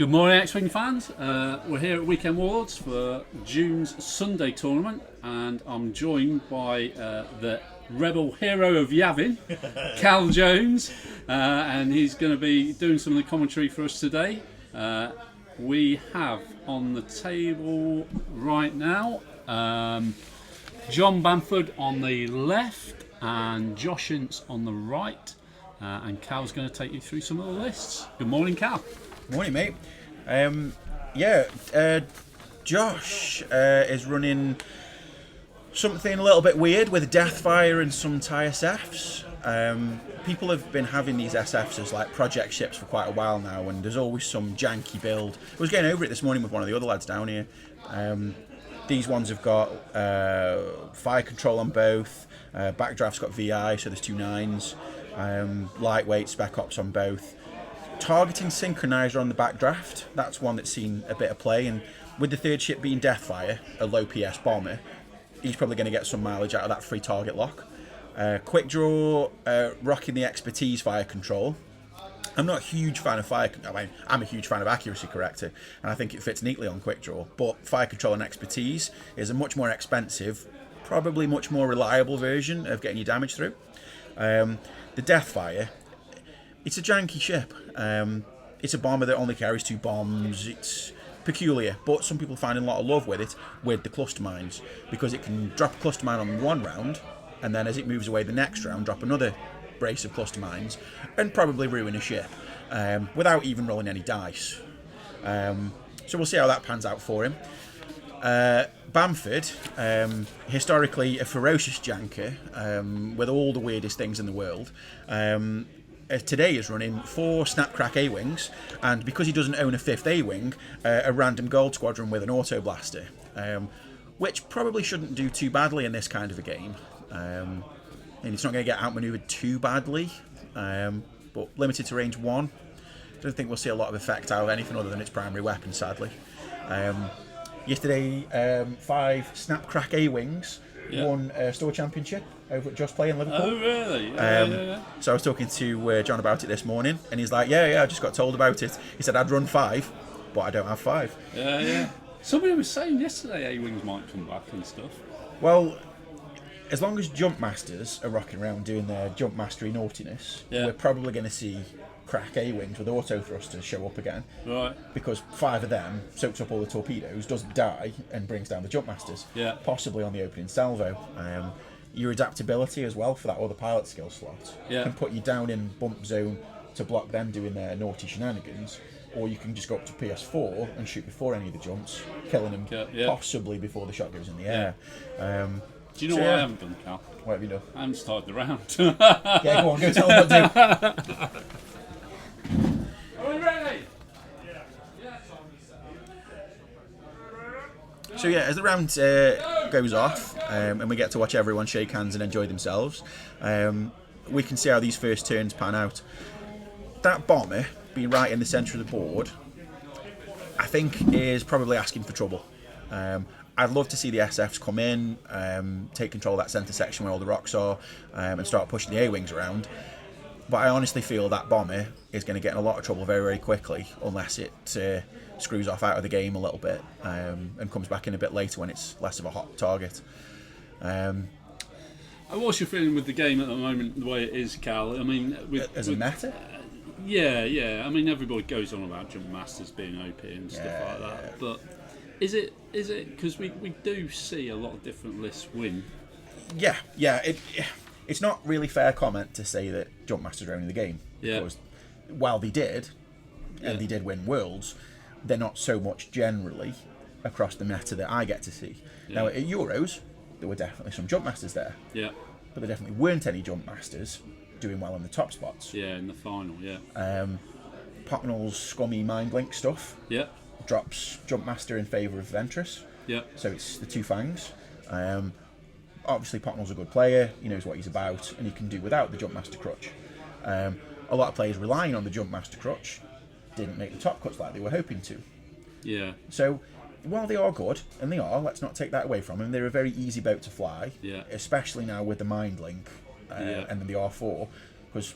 Good morning, X-Wing fans. We're here at Weekend Warlords for June's Sunday tournament, and I'm joined by the rebel hero of Yavin, Cal Jones, and he's going to be doing some of the commentary for us today. We have on the table right now John Bamford on the left and Josh Ince on the right, and Cal's going to take you through some of the lists. Good morning, Cal. Morning, mate. Josh is running something a little bit weird with Deathfire and some TIE SFs. People have been having these SFs as like project ships for quite a while now, and there's always some janky build. I was getting over it this morning with one of the other lads down here. These ones have got fire control on both. Backdraft's got VI, so there's two 9s. Lightweight spec ops on both. Targeting synchronizer on the backdraft, that's one that's seen a bit of play, and with the third ship being Deathfire, a low PS bomber, he's probably going to get some mileage out of that free target lock. Quick draw, rocking the expertise fire control. I'm not a huge fan of fire. I mean, I'm a huge fan of accuracy corrector, and I think it fits neatly on quick draw. But fire control and expertise is a much more expensive, probably much more reliable version of getting your damage through. The Deathfire, it's a janky ship. It's a bomber that only carries 2 bombs. It's peculiar, but some people find a lot of love with it, with the cluster mines, because it can drop a cluster mine on one round, and then as it moves away the next round, drop another brace of cluster mines, and probably ruin a ship, without even rolling any dice. So we'll see how that pans out for him. Bamford, historically a ferocious janker, with all the weirdest things in the world. Today is running 4 Snapcrack A-Wings, and because he doesn't own a 5th A-Wing, a random gold squadron with an auto blaster, which probably shouldn't do too badly in this kind of a game. And it's not going to get outmaneuvered too badly, but limited to range 1. Don't think we'll see a lot of effect out of anything other than its primary weapon, sadly. Yesterday, 5 Snapcrack A-Wings won a store championship over at Just Play in Liverpool. Oh, really? Yeah. So I was talking to John about it this morning, and he's like, yeah, I just got told about it. He said, I'd run 5, but I don't have 5. Yeah. Somebody was saying yesterday A-Wings might come back and stuff. Well, as long as Jump Masters are rocking around doing their Jump Mastery naughtiness, we're probably going to see crack A-Wings with auto thrusters show up again. Right. Because 5 of them soaks up all the torpedoes, doesn't die, and brings down the Jump Masters. Yeah. Possibly on the opening salvo. Your adaptability as well for that other pilot skill slot can put you down in bump zone to block them doing their naughty shenanigans, or you can just go up to PS4 and shoot before any of the jumps, killing them possibly before the shot goes in the air. Do you know what I haven't done, Cal? What have you done? I haven't started the round. Yeah, go on, go tell them what to do. Are we ready? So yeah, as the round goes off, and we get to watch everyone shake hands and enjoy themselves, we can see how these first turns pan out. That bomber being right in the centre of the board, I think is probably asking for trouble. I'd love to see the SFs come in, take control of that centre section where all the rocks are, and start pushing the A-Wings around. But I honestly feel that bomber is going to get in a lot of trouble very, very quickly, unless it screws off out of the game a little bit, and comes back in a bit later when it's less of a hot target. What's your feeling with the game at the moment, the way it is, Cal? I mean, as a meta? Yeah. I mean, everybody goes on about Jump Masters being OP and stuff like that. Yeah. But is it? Because we do see a lot of different lists win. Yeah. It's not really fair comment to say that Jump Masters are owning the game. Yeah. Because while they did, and they did win Worlds, they're not so much generally across the meta that I get to see. Yeah. Now, at Euros, there were definitely some Jump Masters there. Yeah. But there definitely weren't any Jump Masters doing well in the top spots. Yeah, in the final, yeah. Pocknell's scummy Mind Link stuff drops Jump Master in favour of Ventress. Yeah. So it's the 2 Fangs. Obviously, Pocknell's a good player. He knows what he's about, and he can do without the Jump Master crutch. A lot of players relying on the Jump Master crutch didn't make the top cuts like they were hoping to. Yeah. So, while they are good, and they are, let's not take that away from them, they're a very easy boat to fly, especially now with the Mind Link and then the R4, because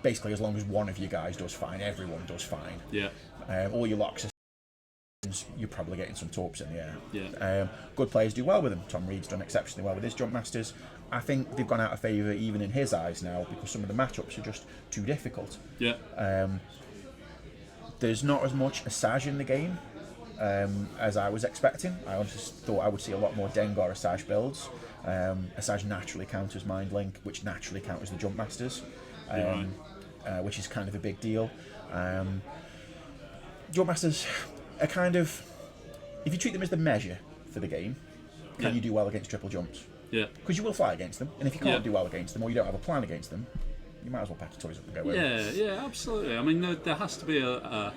basically as long as one of you guys does fine, everyone does fine. Yeah. All your locks are you're probably getting some torps in the air. Yeah. Good players do well with them. Tom Reed's done exceptionally well with his jump masters. I think they've gone out of favour even in his eyes now because some of the matchups are just too difficult. Yeah. There's not as much Asajj in the game as I was expecting. I just thought I would see a lot more Dengar Asajj builds. Asajj naturally counters Mind Link, which naturally counters the jump masters, which is kind of a big deal. Jump masters are kind of, if you treat them as the measure for the game, can you do well against triple jumps? Yeah. Because you will fly against them, and if you can't do well against them, or you don't have a plan against them, you might as well pack your toys up and go away. Yeah, absolutely. I mean, there has to be a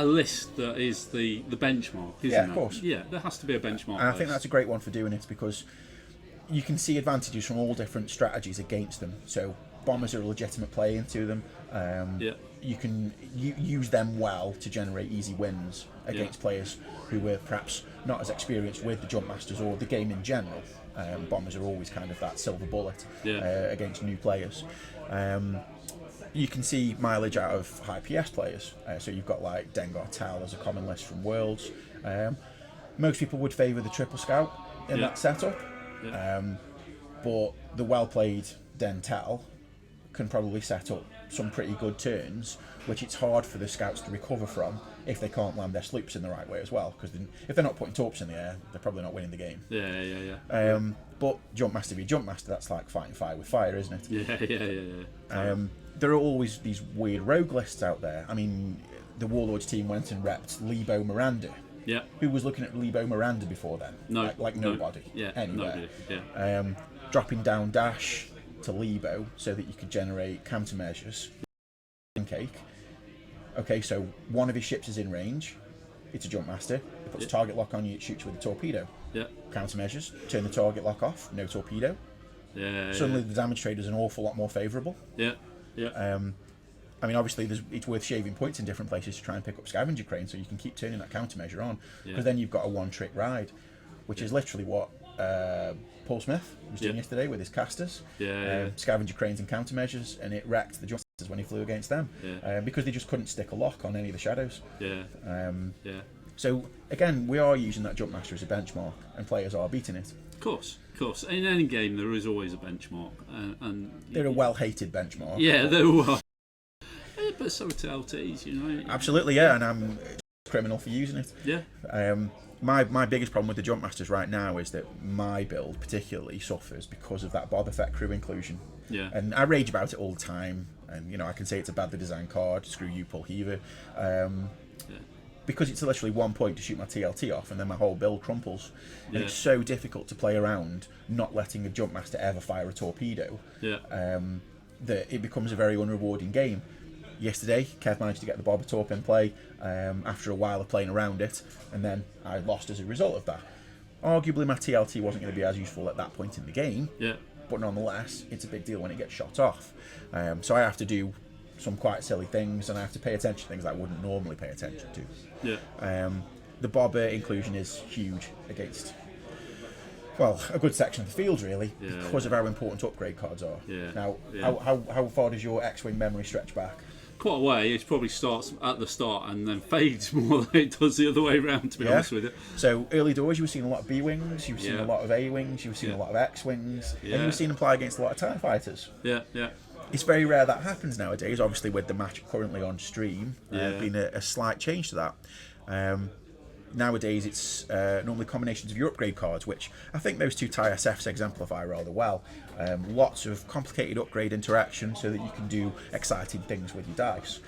list that is the benchmark, isn't Yeah, it? of course. Yeah, there has to be a benchmark. And I think that's a great one for doing it because you can see advantages from all different strategies against them. So bombers are a legitimate play into them. You can use them well to generate easy wins against players who were perhaps not as experienced with the jump masters or the game in general. Bombers are always kind of that silver bullet against new players. You can see mileage out of high PS players. So you've got like Dengar Tal as a common list from Worlds. Most people would favour the triple scout in that setup. But the well-played Dental can probably set up some pretty good turns, which it's hard for the scouts to recover from if they can't land their sloops in the right way as well. Because if they're not putting torps in the air, they're probably not winning the game. But jump master v jump master, that's like fighting fire with fire, isn't it? There are always these weird rogue lists out there. I mean, the Warlords team went and repped Lebo Miranda. Yeah. Who was looking at Lebo Miranda before then? No. Like nobody. Anywhere. Nobody. Dropping down dash to Lebo so that you could generate countermeasures. Cake. Okay, so one of his ships is in range. It's a jump master. It puts a target lock on you. It shoots you with a torpedo. Countermeasures. Turn the target lock off. No torpedo. Suddenly the damage trade is an awful lot more favourable. I mean, obviously, it's worth shaving points in different places to try and pick up scavenger crane, so you can keep turning that countermeasure on. Because then you've got a one-trick ride, which is literally what Paul Smith was doing yesterday with his casters. Scavenger cranes and countermeasures, and it wrecked the jump masters when he flew against them because they just couldn't stick a lock on any of the shadows. So again, we are using that jump master as a benchmark, and players are beating it. Of course. In any game, there is always a benchmark, and they're a well-hated benchmark. Yeah, they were. But so to LTs, you know. Absolutely, and I'm criminal for using it. My biggest problem with the jump masters right now is that my build particularly suffers because of that Boba Fett crew inclusion. And I rage about it all the time, and I can say it's a badly designed card. Screw you, Paul Heaver. Because it's literally 1 point to shoot my TLT off, and then my whole build crumples. And it's so difficult to play around not letting a jump master ever fire a torpedo. That it becomes a very unrewarding game. Yesterday, Kev managed to get the Boba Torp in play after a while of playing around it, and then I lost as a result of that. Arguably, my TLT wasn't going to be as useful at that point in the game, but nonetheless, it's a big deal when it gets shot off. So I have to do some quite silly things, and I have to pay attention to things that I wouldn't normally pay attention to. The Boba inclusion is huge against, well, a good section of the field, really, because of how important upgrade cards are. Now, how far does your X-Wing memory stretch back? Quite a way. It probably starts at the start and then fades more than it does the other way around, to be honest with you. So early doors, you were seeing a lot of B-Wings, you were seeing a lot of A-Wings, you were seeing a lot of X-Wings, and you were seeing them play against a lot of TIE fighters. It's very rare that happens nowadays, obviously with the match currently on stream, being a slight change to that. Nowadays, it's normally combinations of your upgrade cards, which I think those two TIE SFs exemplify rather well. Lots of complicated upgrade interaction so that you can do exciting things with your dice,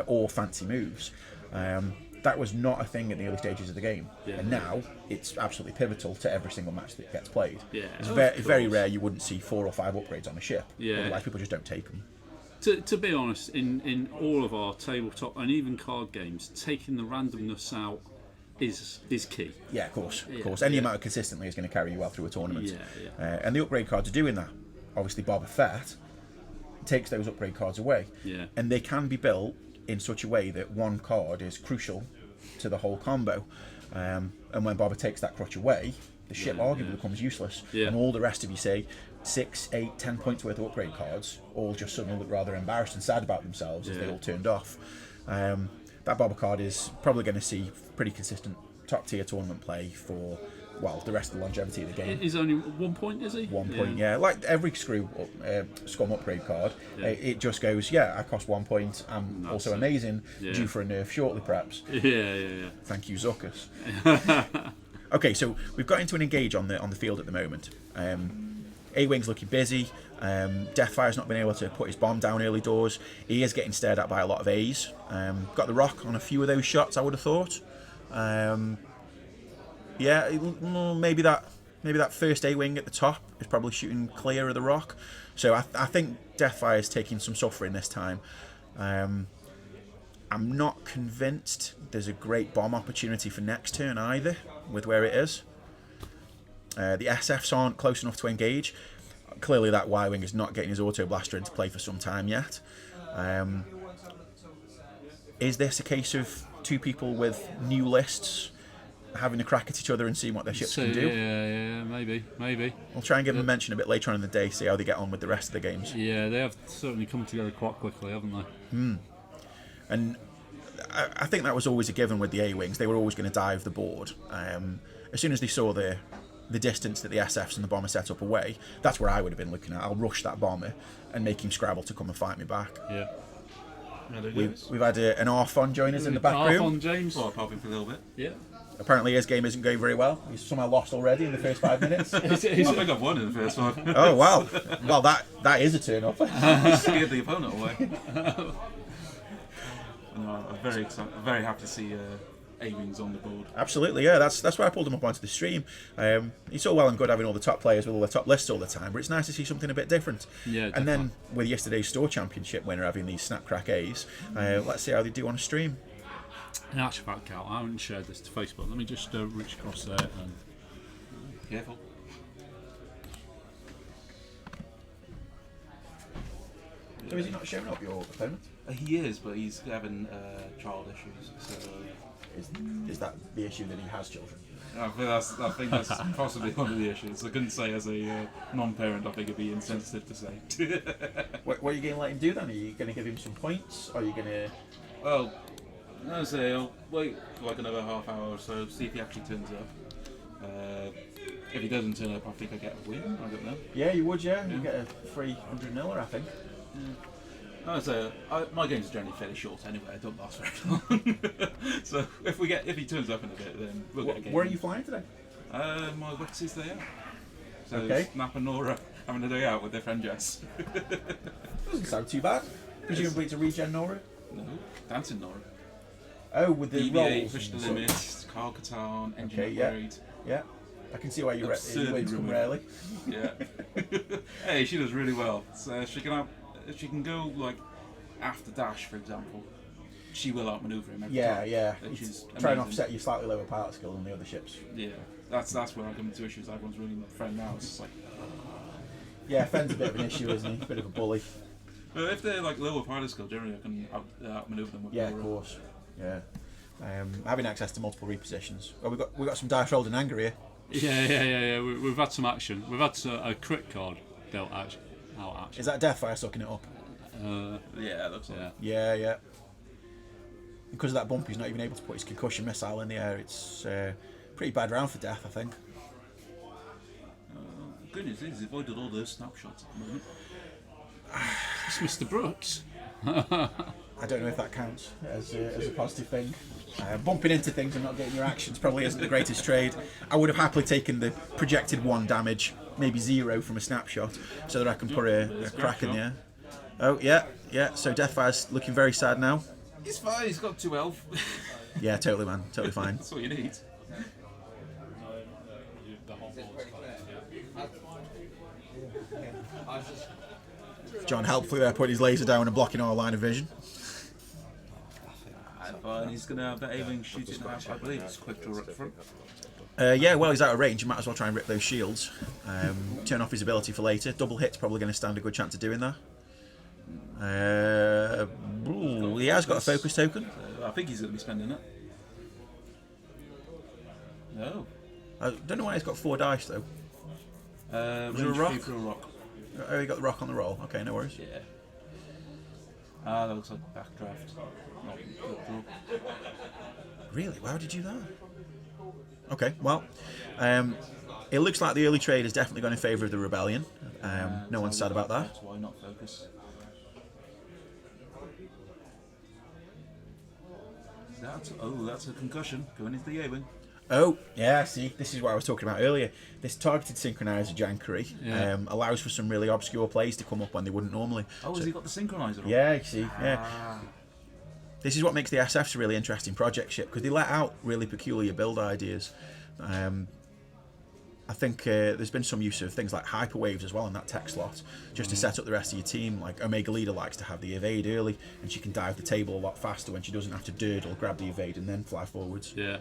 or fancy moves. That was not a thing in the early stages of the game, and now it's absolutely pivotal to every single match that gets played. It's very rare you wouldn't see 4 or 5 upgrades on a ship, otherwise people just don't take them. To be honest, in all of our tabletop and even card games, taking the randomness out is key. Of course. Any amount of consistently is going to carry you well through a tournament. And the upgrade cards are doing that. Obviously, Boba Fett takes those upgrade cards away, and they can be built in such a way that one card is crucial to the whole combo. And when Boba takes that crutch away, the ship arguably becomes useless, and all the rest of you say 6, 8, 10 points worth of upgrade cards all just suddenly look rather embarrassed and sad about themselves as they all turned off. That Bobber card is probably going to see pretty consistent top tier tournament play for, well, the rest of the longevity of the game. He's only 1 point, is he? 1 point, yeah. Like every Scum upgrade card, it just goes, I cost 1 point. I'm also amazing, due for a nerf shortly, perhaps. Yeah. Thank you, Zuckus. Okay, so we've got into an engage on the field at the moment. A-Wing's looking busy. Deathfire's not been able to put his bomb down early doors. He is getting stared at by a lot of A's. Got the rock on a few of those shots, I would have thought. Maybe that first A-Wing at the top is probably shooting clear of the rock. So I think Deathfire's taking some suffering this time. I'm not convinced there's a great bomb opportunity for next turn either, with where it is. The SFs aren't close enough to engage. Clearly that Y-Wing is not getting his Auto Blaster into play for some time yet. Is this a case of two people with new lists having a crack at each other and seeing what their ships can do? Yeah, maybe. I'll try and give them a mention a bit later on in the day, see how they get on with the rest of the games. Yeah, they have certainly come together quite quickly, haven't they? And I think that was always a given with the A-Wings. They were always going to dive the board. As soon as they saw the distance that the SFs and the bomber set up away, that's where I would have been looking at. I'll rush that bomber and make him scrabble to come and fight me back. Yeah. We've had an Arfon join us in the back room. Arfon, James. Well, popping for a little bit. Yeah. Apparently his game isn't going very well. He's somehow lost already in the first 5 minutes. I think I've won in the first one. Oh, wow. Well, that is a turn-off. Scared the opponent away. No, I'm very excited. I'm very happy to see A-Wings on the board. Absolutely, yeah. That's why I pulled him up onto the stream. It's all well and good having all the top players with all the top lists all the time, but it's nice to see something a bit different. Yeah, and then with yesterday's store championship winner having these Snapcrack A's, let's see how they do on a stream. In actual fact, Cal, I haven't shared this to Facebook. Let me just reach across there and... Careful. So is he not showing up, your opponent? He is, but he's having child issues. So Is that the issue that he has children? I think that's possibly one of the issues. I couldn't say as a non-parent. I think it'd be insensitive to say. What are you going to let him do then? Are you going to give him some points? Or are you going to... Well, I'll say I'll wait for like another half hour or so, see if he actually turns up. If he doesn't turn up, I think I get a win. I don't know. Yeah, you would, yeah. You get a free 100-0, I think. I would say my games are generally fairly short anyway. I don't last very long. So if he turns up in a bit, then we'll get a game. Where are you flying today? My Wexy's day out. So Okay. Snap and Nora having a day out with their friend Jess. Doesn't sound too bad. Presumably it's a regen Nora? No, Dancing Nora. Oh, with the BB-8, rolls. Push the and Limit, Carl Catan, Engine Okay, yeah. Upgrade. Yeah. I can see why you Absurdly went to come ruined. early. Yeah. Hey, she does really well. So she can go like after dash, for example. She will outmaneuver him every time. Yeah. Which is Try and amazing. offset your slightly lower part skill than the other ships. Yeah, that's where I come into issues. Everyone's running my friend now. It's just like, Yeah, Fenn's a bit of an issue, isn't he? A bit of a bully. but if they're like lower pilot skill, generally I can outmaneuver them with Yeah, more of course. Yeah. Having access to multiple repositions. Well, we've got some dice rolled in anger here. Yeah. We've had some action. We've had a crit card dealt out action. Is that Deathfire sucking it up? Yeah, it looks like. Yeah. Because of that bump, he's not even able to put his concussion missile in the air. It's a pretty bad round for Death, I think. Good news is he's avoided all those snapshots at the moment. It's Mr. Brooks. I don't know if that counts as a positive thing. Bumping into things and not getting your actions probably isn't the greatest trade. I would have happily taken the projected 1 damage, maybe 0 from a snapshot, so that I can put a crack in the air. Oh, yeah. So Deathfire's looking very sad now. He's fine, he's got 2 health. Yeah, totally, man. Totally fine. That's what you need. John helpfully there putting his laser down and blocking our line of vision. And he's going to have that A-Wing shooting out, I believe it's quick draw up front. Yeah, well, he's out of range. You might as well try and rip those shields. Turn off his ability for later. Double hit's probably going to stand a good chance of doing that. He has got a focus token. I think he's going to be spending it. No. I don't know why it's got 4 dice though. Range there a 3 rock? for a rock. Oh, you got the rock on the roll. Okay, no worries. Yeah. Ah, that looks like backdraft. Not good draw. Really? Why would you do that? Okay, well, it looks like the early trade has definitely gone in favour of the rebellion. No one's sad about that. Why not focus? That's a concussion going into the A-wing. Oh, yeah, see, this is what I was talking about earlier. This targeted synchronizer jankery allows for some really obscure plays to come up when they wouldn't normally. Oh, has he got the synchronizer on? Yeah, you see, yeah. This is what makes the SFs a really interesting project ship, because they let out really peculiar build ideas. I think there's been some use of things like hyperwaves as well in that tech slot, just to set up the rest of your team. Like Omega Leader likes to have the evade early, and she can dive the table a lot faster when she doesn't have to durdle, grab the evade, and then fly forwards. Yeah.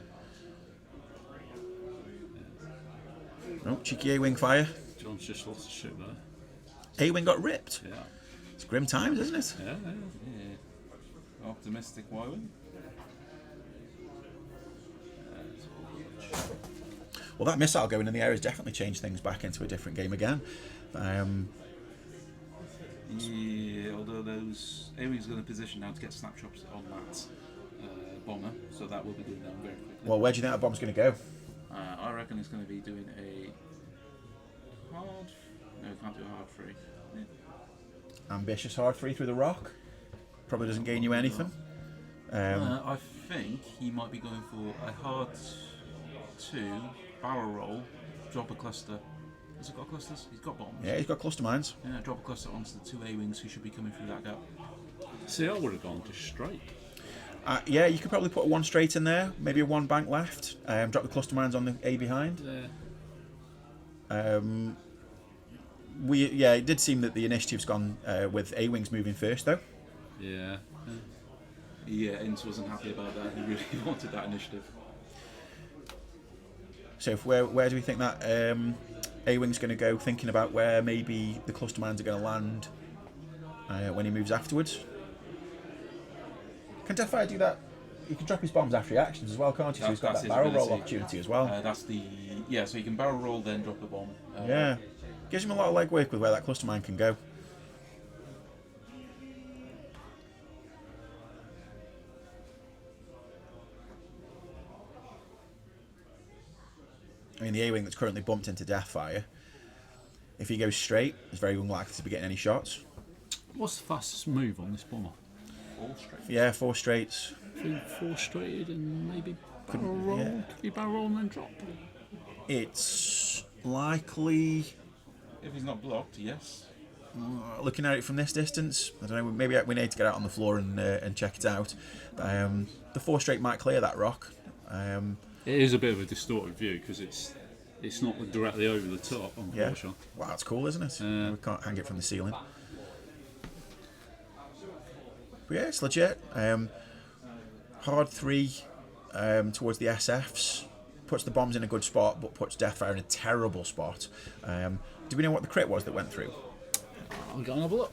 Oh, cheeky A-wing fire. John's just lost the ship there. A-wing got ripped. Yeah. It's grim times, isn't it? Yeah. Yeah. Optimistic Y-wing. Well, that missile going in the air has definitely changed things back into a different game again. Yeah, although those A-wings are going to position now to get snapshots on that bomber, so that will be doing that very quickly. Well, where do you think that bomb's going to go? I reckon it's going to be doing a hard. No, it can't do a hard 3. Yeah. Ambitious hard 3 through the rock. Probably doesn't gain you anything. I think he might be going for a hard 2, barrel roll, drop a cluster. Has he got clusters? He's got bombs. Yeah, he's got cluster mines. Yeah, drop a cluster onto the 2 A-wings who should be coming through that gap. See, I would have gone just straight. Yeah, you could probably put a 1 straight in there, maybe a 1 bank left. Drop the cluster mines on the A behind. Yeah. It did seem that the initiative's gone with A-wings moving first, though. Yeah. Yeah, Ince wasn't happy about that. He really wanted that initiative. So where do we think that A-wing's going to go, thinking about where maybe the cluster mines are going to land when he moves afterwards? Can Deathfire do that? He can drop his bombs after he actions as well, can't he? So he's got that barrel roll opportunity as well. So he can barrel roll, then drop a bomb. Yeah. Gives him a lot of legwork with where that cluster mine can go. I mean, the A-wing that's currently bumped into Deathfire, if he goes straight, is very unlikely to be getting any shots. What's the fastest move on this bomber? 4 straight. Yeah, 4 straights. 4 straighted and maybe barrel roll. Yeah. Could he barrel roll and then drop? It's likely, If he's not blocked, yes. looking at it from this distance, I don't know, maybe we need to get out on the floor and check it out. The 4 straight might clear that rock. It is a bit of a distorted view because it's not directly over the top, unfortunately. Wow, that's cool, isn't it? We can't hang it from the ceiling. But yeah, it's legit. Hard 3 towards the SFs. Puts the bombs in a good spot, but puts Deathfire in a terrible spot. Do we know what the crit was that went through? I'll go and have a look.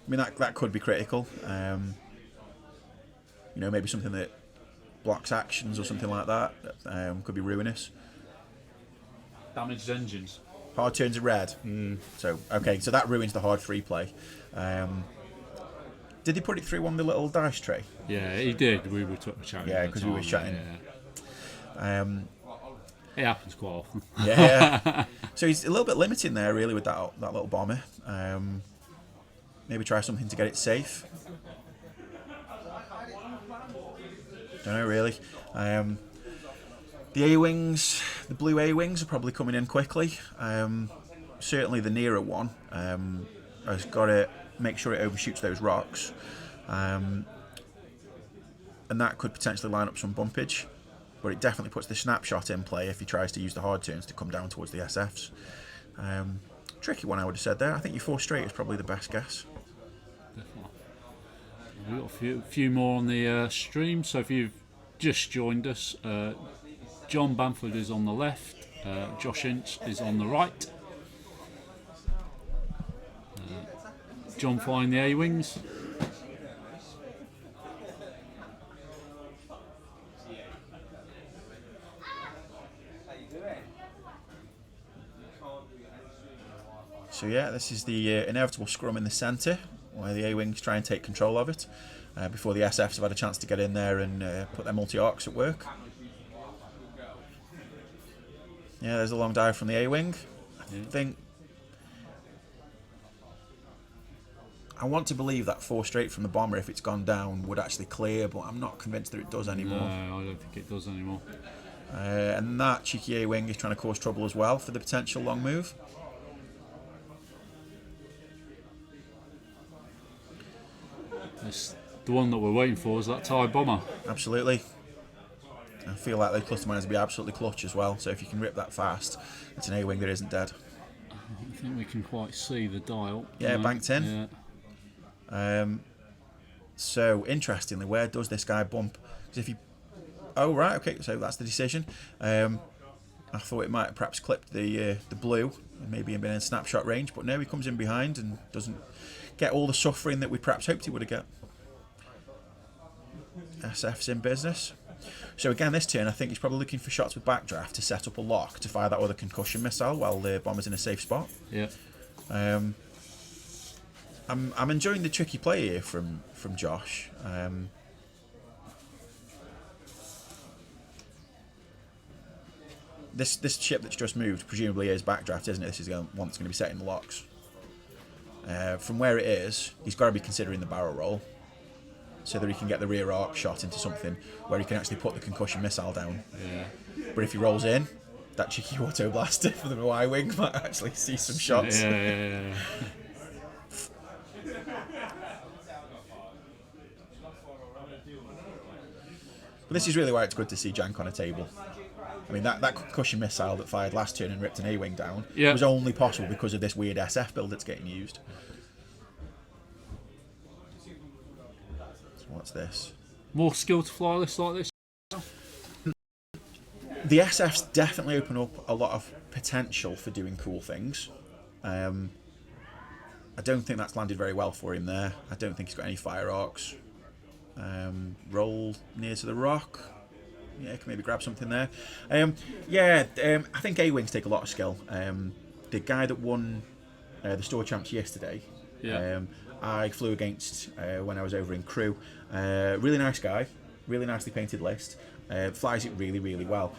I mean, that could be critical. Maybe something that blocks actions or something like that. Could be ruinous. Damaged engines. Hard turns are red. So that ruins the hard 3 play. Did he put it through on the little dice tray? Yeah, he did. We were chatting. Yeah, because we were chatting. Yeah. It happens quite often. Yeah. So he's a little bit limiting there, really, with that little bomber. Maybe try something to get it safe. Don't know, really. The A-wings, the blue A-wings are probably coming in quickly. Certainly the nearer one has got to make sure it overshoots those rocks. And that could potentially line up some bumpage. But it definitely puts the snapshot in play if he tries to use the hard turns to come down towards the SFs. Tricky one, I would have said there. I think your 4 straight is probably the best guess. Definitely. We've got a few more on the stream, so if you've just joined us, John Bamford is on the left, Josh Ince is on the right. John flying the A-wings. So yeah, this is the inevitable scrum in the centre, where the A-Wings try and take control of it, before the SFs have had a chance to get in there and put their multi-arcs at work. Yeah, there's a long dive from the A-Wing. I want to believe that 4 straight from the bomber, if it's gone down, would actually clear, but I'm not convinced that it does anymore. No, I don't think it does anymore. And that cheeky A-Wing is trying to cause trouble as well for the potential long move. It's the one that we're waiting for is that TIE bomber. Absolutely. I feel like those cluster mines would be absolutely clutch as well, so if you can rip that fast, it's an A-Wing that isn't dead. I don't think we can quite see the dial. Yeah, banked in. Yeah. So, interestingly, where does this guy bump? Because if you... Oh, right, okay, so that's the decision. I thought it might have perhaps clipped the blue, and maybe been in snapshot range, but no, he comes in behind and doesn't get all the suffering that we perhaps hoped he would have got. SF's in business. So again, this turn, I think he's probably looking for shots with backdraft to set up a lock to fire that other concussion missile while the bomber's in a safe spot. Yeah. I'm enjoying the tricky play here from Josh. This ship that's just moved presumably is backdraft, isn't it? This is the one that's going to be setting the locks. From where it is, he's got to be considering the barrel roll, so that he can get the rear arc shot into something where he can actually put the concussion missile down. Yeah. But if he rolls in, that cheeky auto blaster for the Y-Wing might actually see some shots. Yeah. But this is really why it's good to see Jank on a table. I mean, that concussion missile that fired last turn and ripped an A-Wing down was only possible because of this weird SF build that's getting used. So what's this? More skill to fly lists like this. The SFs definitely open up a lot of potential for doing cool things. I don't think that's landed very well for him there. I don't think he's got any fire arcs. Roll near to the rock. Yeah, can maybe grab something there. I think A-Wings take a lot of skill. The guy that won the store champs yesterday, I flew against when I was over in Crewe. Really nice guy, really nicely painted list. Flies it really, really well.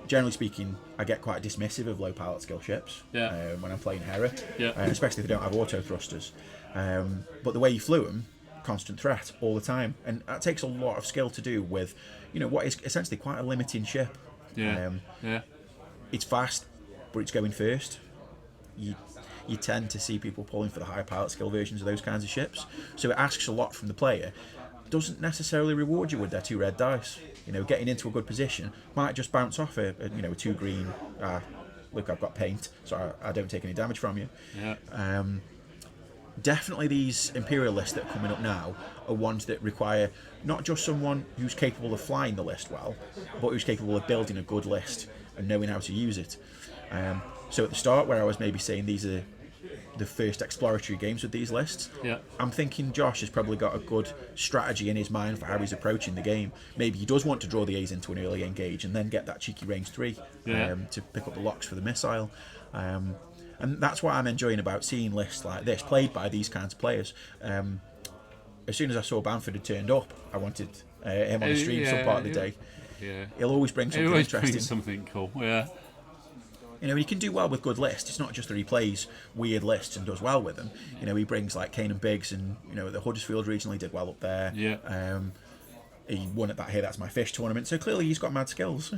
Generally speaking, I get quite dismissive of low pilot skill ships when I'm playing Hera, especially if they don't have auto thrusters. But the way he flew them, constant threat all the time, and that takes a lot of skill to do with, what is essentially quite a limiting ship. It's fast, but it's going first. You tend to see people pulling for the high pilot skill versions of those kinds of ships, so it asks a lot from the player. Doesn't necessarily reward you with their 2 red dice. Getting into a good position might just bounce off a 2 green. Look, I've got paint, so I don't take any damage from you. Definitely these Imperial lists that are coming up now are ones that require not just someone who's capable of flying the list well, but who's capable of building a good list and knowing how to use it. So at the start, where I was maybe saying these are the first exploratory games with these lists, I'm thinking Josh has probably got a good strategy in his mind for how he's approaching the game. Maybe he does want to draw the A's into an early engage and then get that cheeky range 3 to pick up the locks for the missile. And that's what I'm enjoying about seeing lists like this played by these kinds of players. As soon as I saw Bamford had turned up, I wanted him on the stream some part of the day. He'll always bring something interesting. Brings something cool. He can do well with good lists. It's not just that he plays weird lists and does well with them. He brings like Kane and Biggs, and the Huddersfield regional he did well up there. He won at that Hey That's My Fish tournament, so clearly he's got mad skills.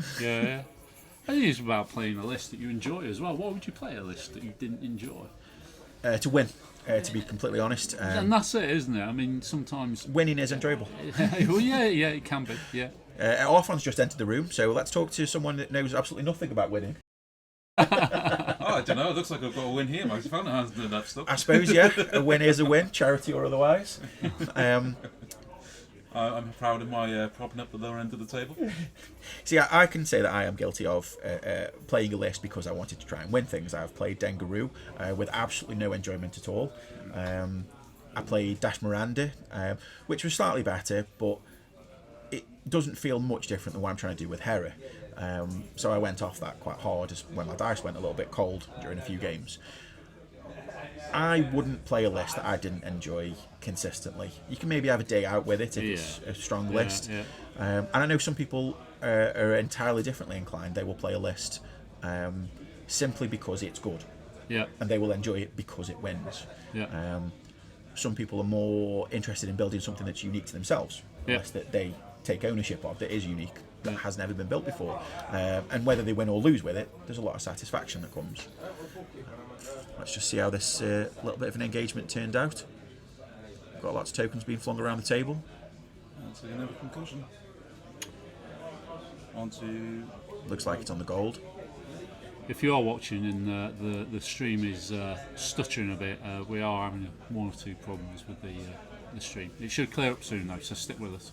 I think it's about playing a list that you enjoy as well. Why would you play a list that you didn't enjoy? To win, to be completely honest. And that's it, isn't it? I mean, sometimes winning is enjoyable. Well, it can be. Orphan's just entered the room, so let's talk to someone that knows absolutely nothing about winning. I don't know. It looks like I've got a win here. My phone hasn't done that stuff. I suppose, a win is a win, charity or otherwise. I'm proud of my propping up the lower end of the table. See, I can say that I am guilty of playing a list because I wanted to try and win things. I've played Dengaroo with absolutely no enjoyment at all. I played Dash Miranda, which was slightly better, but it doesn't feel much different than what I'm trying to do with Hera. So I went off that quite hard when my dice went a little bit cold during a few games. I wouldn't play a list that I didn't enjoy consistently. You can maybe have a day out with it if it's a strong list. Yeah. And I know some people are entirely differently inclined. They will play a list simply because it's good. Yeah. And they will enjoy it because it wins. Yeah. Some people are more interested in building something that's unique to themselves, a Yeah. list that they take ownership of, that is unique, that has never been built before. And whether they win or lose with it, there's a lot of satisfaction that comes. Let's just see how this little bit of an engagement turned out. Got lots of tokens being flung around the table. That's another concussion. On to... Looks like it's on the gold. If you are watching and the stream is stuttering a bit, we are having one or two problems with the stream. It should clear up soon though, so stick with us.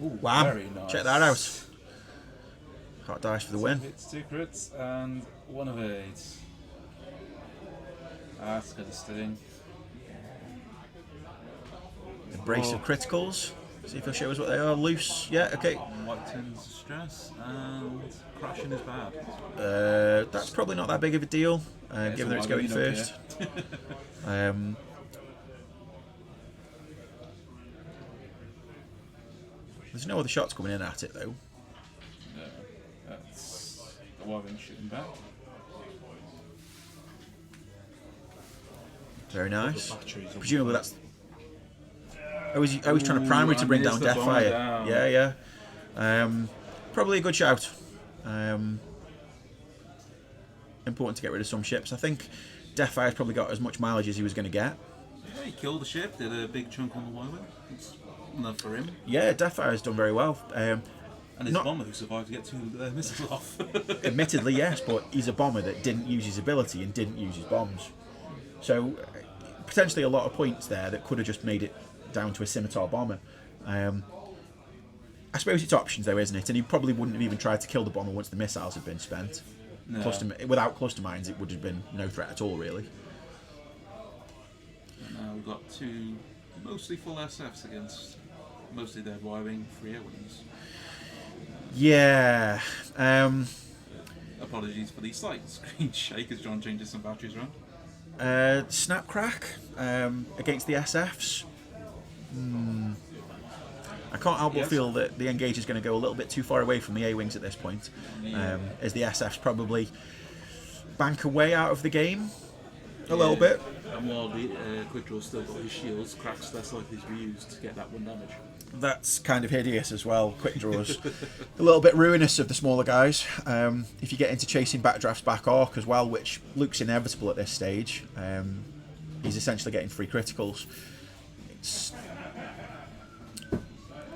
Ooh, Wow, very nice. check that out. Hot dice for the win. It's 2 crits and 1 of 8. That's gonna sting. A brace of criticals. See if he'll show us what they are. Loose. Yeah, okay. White tins stress and crashing is bad. That's probably not that big of a deal, given that it's going first. There's no other shots coming in at it though. No, that's the Wyvern shooting back. Very nice. Batteries on Presumably the that's. I was trying to prime her to and bring there's down the bomber Deathfire. down. Yeah. Probably a good shout. Important to get rid of some ships. I think Deathfire's probably got as much mileage as he was going to get. Yeah, he killed the ship, did a big chunk on the Wyvern. It's enough for him. Yeah, Deathfire's done very well. And his Not- bomber who survived to get 2 missiles off. Admittedly, yes, but he's a bomber that didn't use his ability and didn't use his bombs. So, potentially a lot of points there that could have just made it down to a scimitar bomber. I suppose it's options though, isn't it? And he probably wouldn't have even tried to kill the bomber once the missiles had been spent. No. Without cluster mines, it would have been no threat at all, really. And now we've got 2 mostly full SFs against mostly dead Wyvern 3 air wings. Yeah. Apologies for the slight screen shake as John changes some batteries around. Snap crack against the SFs. I can't help but Yes. feel that the Engage is going to go a little bit too far away from the A-Wings at this point, as the SFs probably bank away out of the game a little bit. And while the Quick Draw's still got his shields, Crack's less likely to be used to get that 1 damage. That's kind of hideous as well. Quick draws, a little bit ruinous of the smaller guys. If you get into chasing backdrafts back arc as well, which looks inevitable at this stage, he's essentially getting free criticals.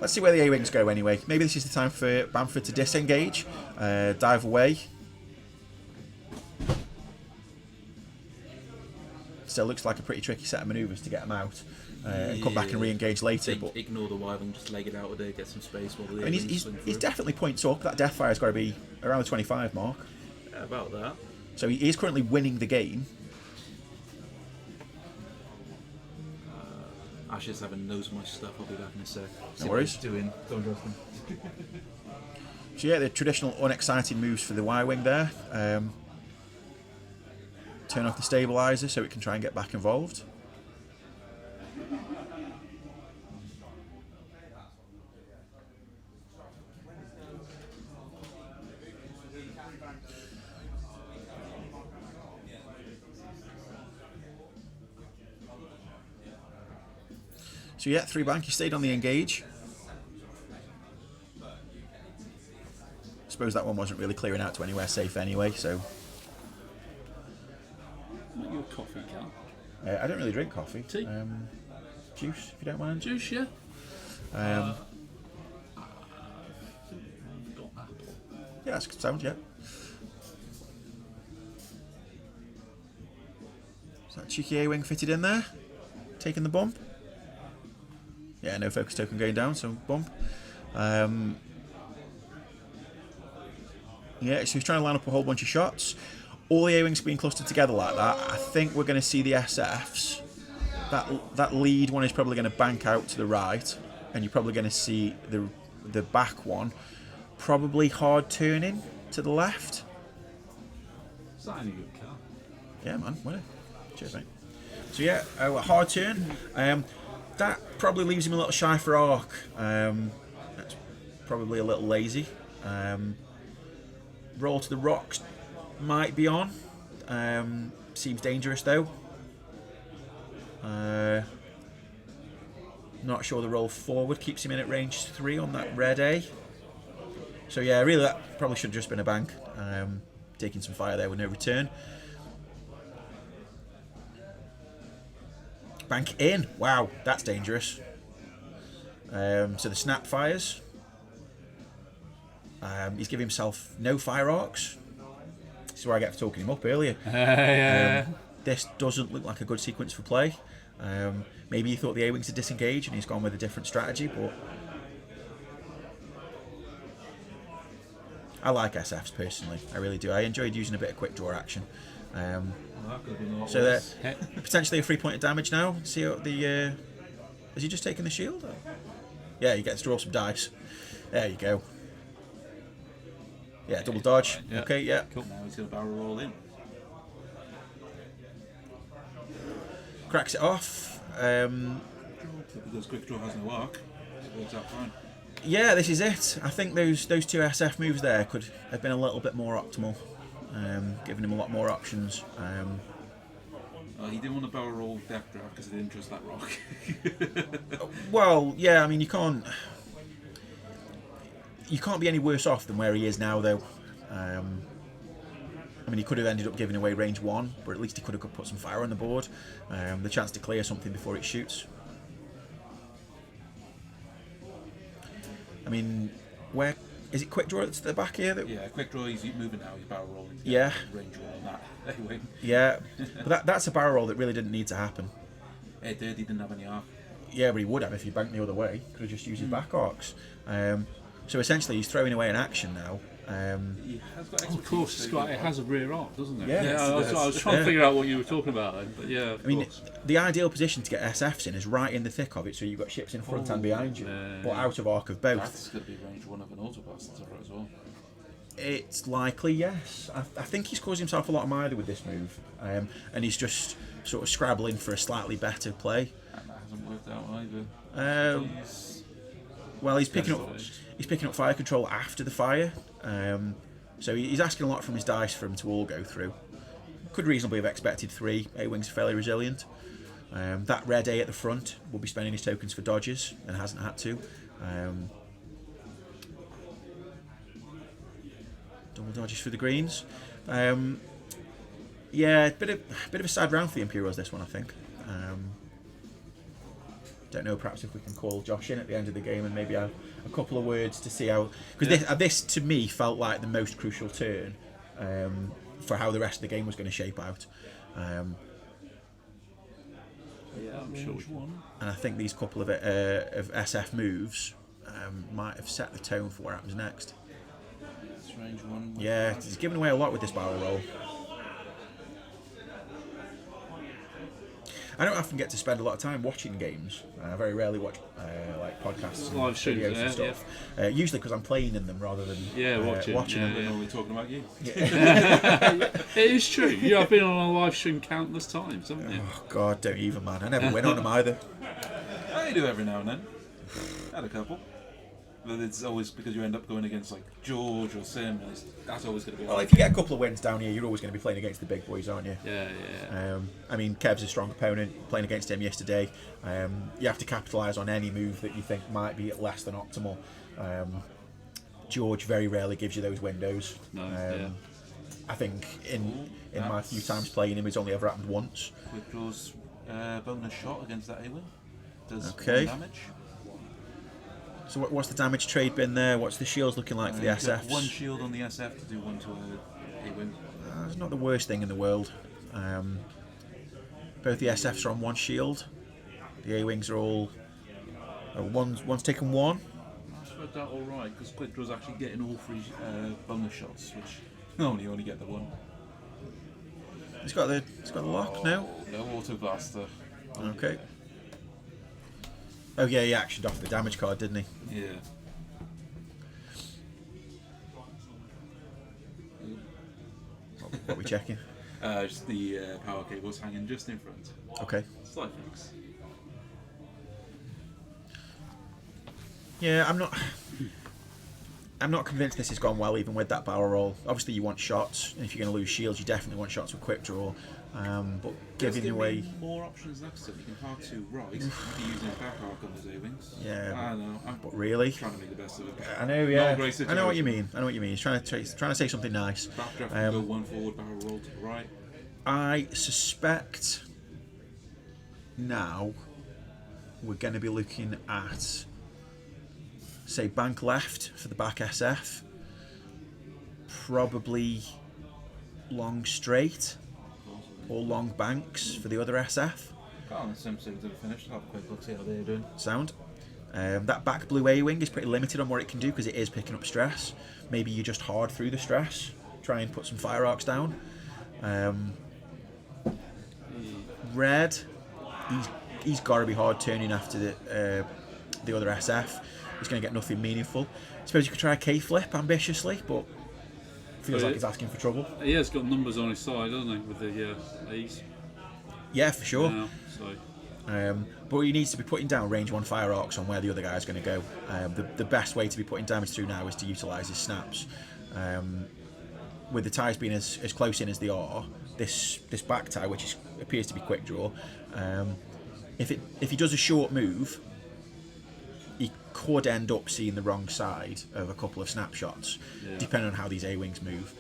Let's see where the A-Wings go anyway. Maybe this is the time for Bamford to disengage, dive away. Still looks like a pretty tricky set of manoeuvres to get them out and come back and re-engage later. But Ignore the Wyvern, just leg it out with it, get some space while the I mean, he's definitely points up. That Deathfire's got to be around the 25 mark. Yeah, about that. So he is currently winning the game. Ashes having knows my stuff, I'll be back in a sec. No worries. Doing. Don't trust him. So yeah, the traditional unexciting moves for the Y-Wing there. Turn off the stabilizer so it can try and get back involved. So yeah, 3 bank, he stayed on the Engage. Suppose that one wasn't really clearing out to anywhere safe anyway, so... Not your coffee, Cal. I don't really drink coffee. Tea? Juice, if you don't mind. Juice, yeah. Um, Got apple. yeah, that's good sound, yeah. Is that cheeky A-Wing fitted in there? Taking the bump? Yeah, no focus token going down, so bump. Yeah, so he's trying to line up a whole bunch of shots. All the A-Wings being clustered together like that, I think we're going to see the SFs. That lead one is probably going to bank out to the right, and you're probably going to see the back one probably hard turning to the left. Is that any good, Cal? Yeah, man, winner. Cheers, mate. So yeah, a hard turn. That probably leaves him a little shy for arc. That's probably a little lazy. Roll to the rocks might be on. Seems dangerous though. Not sure the roll forward keeps him in at range 3 on that red A. So yeah, really that probably should have just been a bank. Taking some fire there with no return. Bank in. Wow, that's dangerous. So the snap fires. He's giving himself no fire arcs. This is where I get for talking him up earlier. This doesn't look like a good sequence for play. Maybe he thought the A-Wings had disengaged and he's gone with a different strategy, but I like SFs personally. I really do. I enjoyed using a bit of quick draw action. So they're potentially a 3-point damage now. See what the has he just taken the shield? Or? Yeah, he gets to roll some dice. There you go. Yeah, double dodge. Yeah. Okay, yeah. Cool. Now he's going to barrel roll in. Cracks it off. Because quick draw has no arc, it works out fine. Yeah, this is it. I think those two SF moves there could have been a little bit more optimal, giving him a lot more options. He didn't want to barrel roll Death Draft because he didn't trust that rock. Well, yeah, I mean you can't be any worse off than where he is now, though. I mean, he could have ended up giving away range 1, but at least he could have put some fire on the board. The chance to clear something before it shoots. I mean, where is it? Quick draw that's at the back here. Yeah, quick draw. He's moving now. He's barrel rolling. Yeah. Range roll on that. Anyway. Yeah, but that's a barrel roll that really didn't need to happen. It did. He didn't have any arc. Yeah, but he would have if he banked the other way. Could have just used his back arcs. So essentially, he's throwing away an action now. He has got Of course, it has a rear arc, doesn't it? Yeah, I was trying to figure out what you were talking about then, but yeah, of I mean, course. the ideal position to get SFs in is right in the thick of it, so you've got ships in front and behind you, but out of arc of both. That's going to be range 1 of an autoblast as well. It's likely, yes. I think he's caused himself a lot of mither with this move, and he's just sort of scrabbling for a slightly better play. And that hasn't worked out either. Well, he's picking up fire control after the fire, so he's asking a lot from his dice for him to all go through. Could reasonably have expected 3. A-Wings are fairly resilient. That red A at the front will be spending his tokens for dodges and hasn't had to. Double dodges for the greens. Yeah, bit of a sad round for the Imperials this one, I think. Don't know, perhaps if we can call Josh in at the end of the game and maybe have a couple of words to see how, because this to me felt like the most crucial turn for how the rest of the game was going to shape out. Yeah, I'm sure we can. And I think these couple of SF moves might have set the tone for what happens next. It's range 1. Yeah, he's giving away a lot with this barrel roll. I don't often get to spend a lot of time watching games. I very rarely watch like podcasts and Live streams, videos and stuff. Usually because I'm playing in them rather than watching them. We're only talking about you. It is true. You have been on a live stream countless times, haven't you? Oh God, don't even, man. I never win on them either. I do every now and then. Had a couple. But it's always because you end up going against like George or Sim. And that's always going to be. Well, if you get a couple of wins down here, you're always going to be playing against the big boys, aren't you? Yeah. I mean, Kev's a strong opponent. Playing against him yesterday, you have to capitalise on any move that you think might be less than optimal. George very rarely gives you those windows. No, I think in my few times playing him, it's only ever happened once. Quick draws bonus shot against that A-Wing. Does Okay. 1 damage. So what's the damage trade bin there? What's the shields looking like for the You've got SFs? 1 shield on the SF to do 1 to a A-Wing. It's not the worst thing in the world. Both the SFs are on 1 shield. The A-Wings are all... one's taken 1. That's worked out alright, because Quick Draw's actually getting all 3 bonus shots, which you only get the 1. It's got the lock now. No auto blaster. Okay. Oh yeah, he actioned off the damage card, didn't he? Yeah. What are we checking? Just the power cable's hanging just in front. Okay. Slight fix. Yeah, I'm not convinced this has gone well even with that barrel roll. Obviously you want shots, and if you're going to lose shields you definitely want shots with quick draw. But giving away more options next to it. You can park to right, be using his back arc on his A-wings. Yeah, I know. I'm but really, trying to make the best of it. I know. Yeah, Not a great I know what you situation. mean. I know what you mean. He's trying to say something nice. Backdraft can go one forward, barrel roll to the right. I suspect now we're going to be looking at, say, bank left for the back SF, probably long straight or long banks for the other SF. Got on the Simpsons to the finish. Have a quick look, see how they're doing. Sound. That back blue A-wing is pretty limited on what it can do because it is picking up stress. Maybe you just hard through the stress, try and put some fire arcs down. Red, he's got to be hard turning after the other SF. He's going to get nothing meaningful. I suppose you could try a K-flip ambitiously, but feels like he's asking for trouble. He has got numbers on his side, hasn't he, with the A's? Yeah, for sure. Now, so. But he needs to be putting down range 1 fire arcs on where the other guy's going to go. The best way to be putting damage through now is to utilise his snaps. With the ties being as close in as they are, this back tie, which appears to be quick draw, if he does a short move, he could end up seeing the wrong side of a couple of snapshots, depending on how these A-wings move.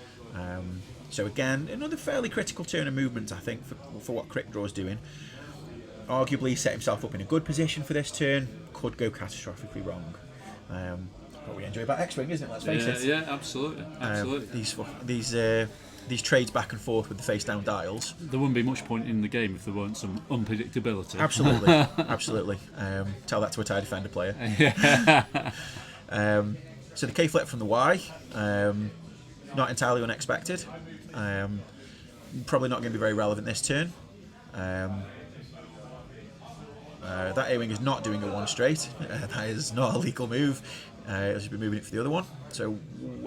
So again, another fairly critical turn of movement, I think, for what quick draw's doing. Arguably set himself up in a good position for this turn, could go catastrophically wrong. What we enjoy about X-Wing, isn't it? Let's face it. Yeah, absolutely. These trades back and forth with the face-down dials. There wouldn't be much point in the game if there weren't some unpredictability. Absolutely, absolutely. Tell that to a TIE Defender player. So the K-flip from the Y, not entirely unexpected. Probably not going to be very relevant this turn. That A-wing is not doing a 1 straight. That is not a legal move. It'll just be moving it for the other one. So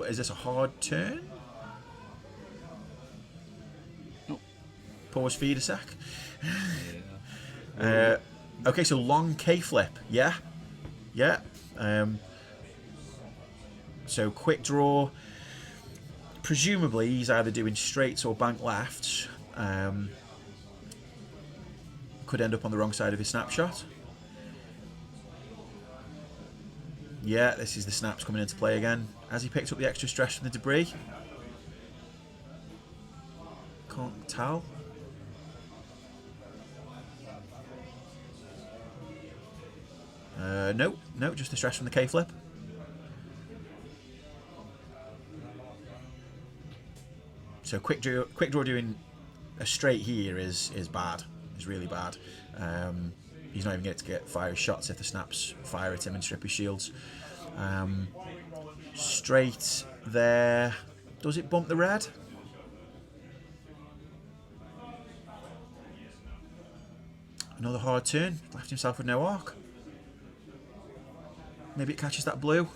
is this a hard turn? Oh. Pause feed a sec. Okay, so long K-flip. Yeah. So quick draw. Presumably he's either doing straights or bank lefts. Could end up on the wrong side of his snapshot. Yeah, this is the snaps coming into play again. Has he picked up the extra stress from the debris? Can't tell. No, just the stress from the K-flip. So quick draw doing a straight here is bad. Is really bad. He's not even going to get fire shots if the snaps fire at him and strip his shields. Straight there. Does it bump the red? Another hard turn. Left himself with no arc. Maybe it catches that blue.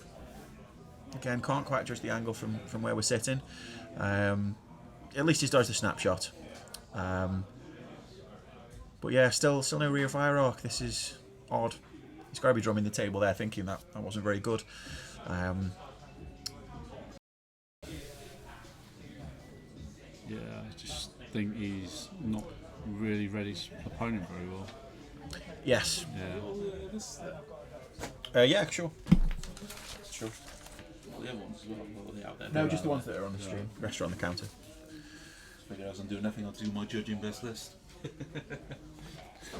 Again, can't quite judge the angle from where we're sitting. At least he's dodged the snapshot. But yeah, still no rear fire arc. This is odd. He's got to be drumming the table there, thinking that wasn't very good. Yeah, I just think he's not really read his opponent very well. Yes. Yeah. Yeah, sure. Sure. All the other ones as well. What are they out there? No, just the ones that are on the stream. The rest are on the counter. Figure I wasn't doing nothing. I'll do my judging best list.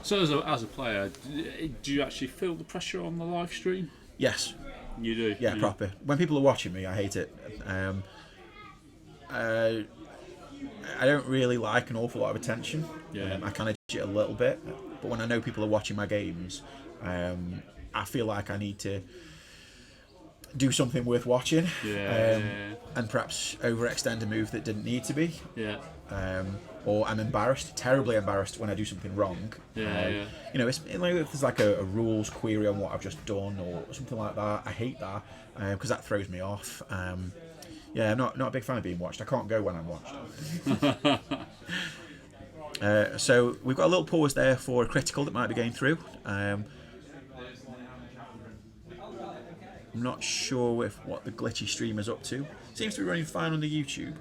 So as a player, do you actually feel the pressure on the live stream? Yes. You do? Yeah, proper. When people are watching me, I hate it. I don't really like an awful lot of attention. Yeah. I kind of it a little bit, but when I know people are watching my games, I feel like I need to do something worth watching. And perhaps overextend a move that didn't need to be. Yeah. Or I'm terribly embarrassed when I do something wrong. You know, if there's like a rules query on what I've just done or something like that, I hate that because that throws me off. I'm not a big fan of being watched. I can't go when I'm watched. So we've got a little pause there for a critical that might be going through. I'm not sure if what the glitchy stream is up to. Seems to be running fine on the YouTube.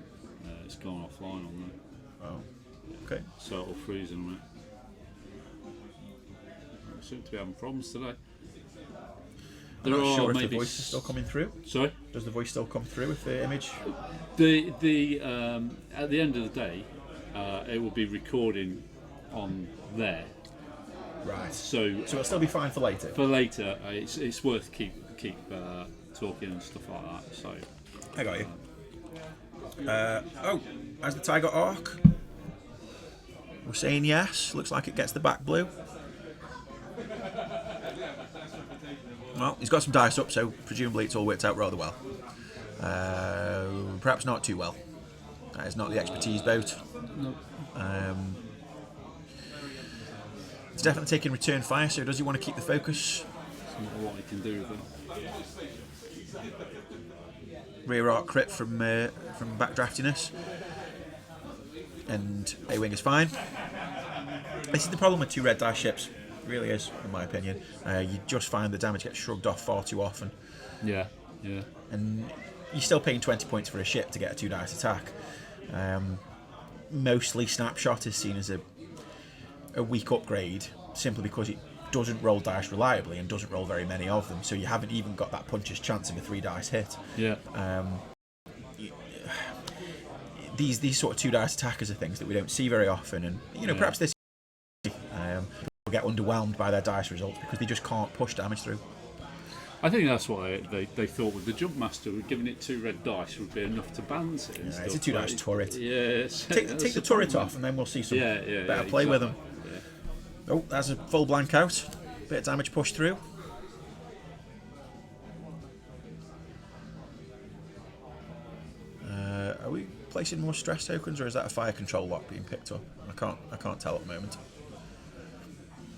It's gone offline on there. Oh, okay. So it'll freeze in a minute. I seem to be having problems today. I'm not sure if the voice is still coming through. Sorry? Does the voice still come through with the image? The at the end of the day, it will be recording on there. Right. So it'll still be fine for later. For later, it's worth keep talking and stuff like that. So I got you. Has the tie got arc? We're saying yes. Looks like it gets the back blue. Well, he's got some dice up, so presumably it's all worked out rather well. Perhaps not too well. That is not the expertise boat. No. It's definitely taking return fire, so does he want to keep the focus? That's not what he can do with it. Rear arc crit from backdraftiness. And A-wing is fine. This is the problem with 2 red dice ships. It really is, in my opinion. You just find the damage gets shrugged off far too often. Yeah. And you're still paying 20 points for a ship to get a 2 dice attack. Mostly Snapshot is seen as a weak upgrade simply because it doesn't roll dice reliably and doesn't roll very many of them, so you haven't even got that puncher's chance of a 3 dice hit. Yeah. These sort of 2 dice attackers are things that we don't see very often, and perhaps this people get underwhelmed by their dice results because they just can't push damage through. I think that's what they thought with the Jump Master, giving it 2 red dice would be enough to balance it. It's a 2 dice turret. Yes. Take the turret off, and then we'll see some better play with them. Yeah. Oh, that's a full blank out. Bit of damage pushed through. Are we placing more stress tokens, or is that a fire control lock being picked up? I can't tell at the moment.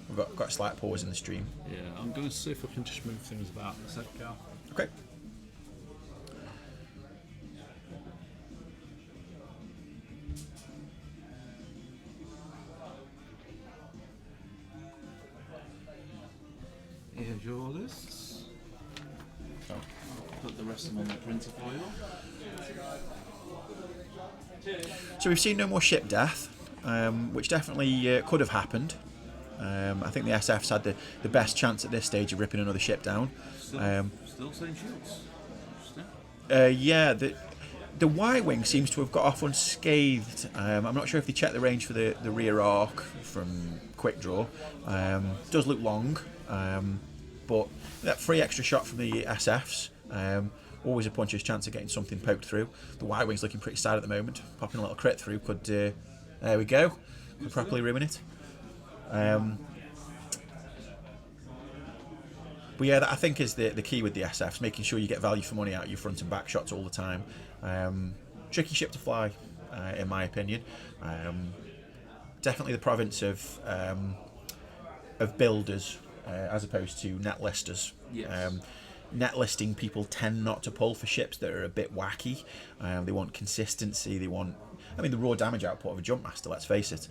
We've got a slight pause in the stream. Yeah, I'm going to see if I can just move things about in a sec, Cal. Okay. Here's your lists. Oh. Put the rest of them on the printer for you. So we've seen no more ship death, which definitely could have happened. I think the SF's had the best chance at this stage of ripping another ship down. Still same shields. Yeah, the Y-wing seems to have got off unscathed. I'm not sure if they checked the range for the rear arc from quick draw. Does look long, but that free extra shot from the SFs, always a puncher's chance of getting something poked through. The Y-wing's looking pretty sad at the moment. Popping a little crit through could, there we go, could properly ruin it. But yeah, that I think is the key with the SFs, making sure you get value for money out of your front and back shots all the time. Tricky ship to fly, in my opinion. Definitely the province of builders as opposed to net listers. Yes. Net listing people tend not to pull for ships that are a bit wacky. They want consistency. They want, the raw damage output of a Jump Master. Let's face it.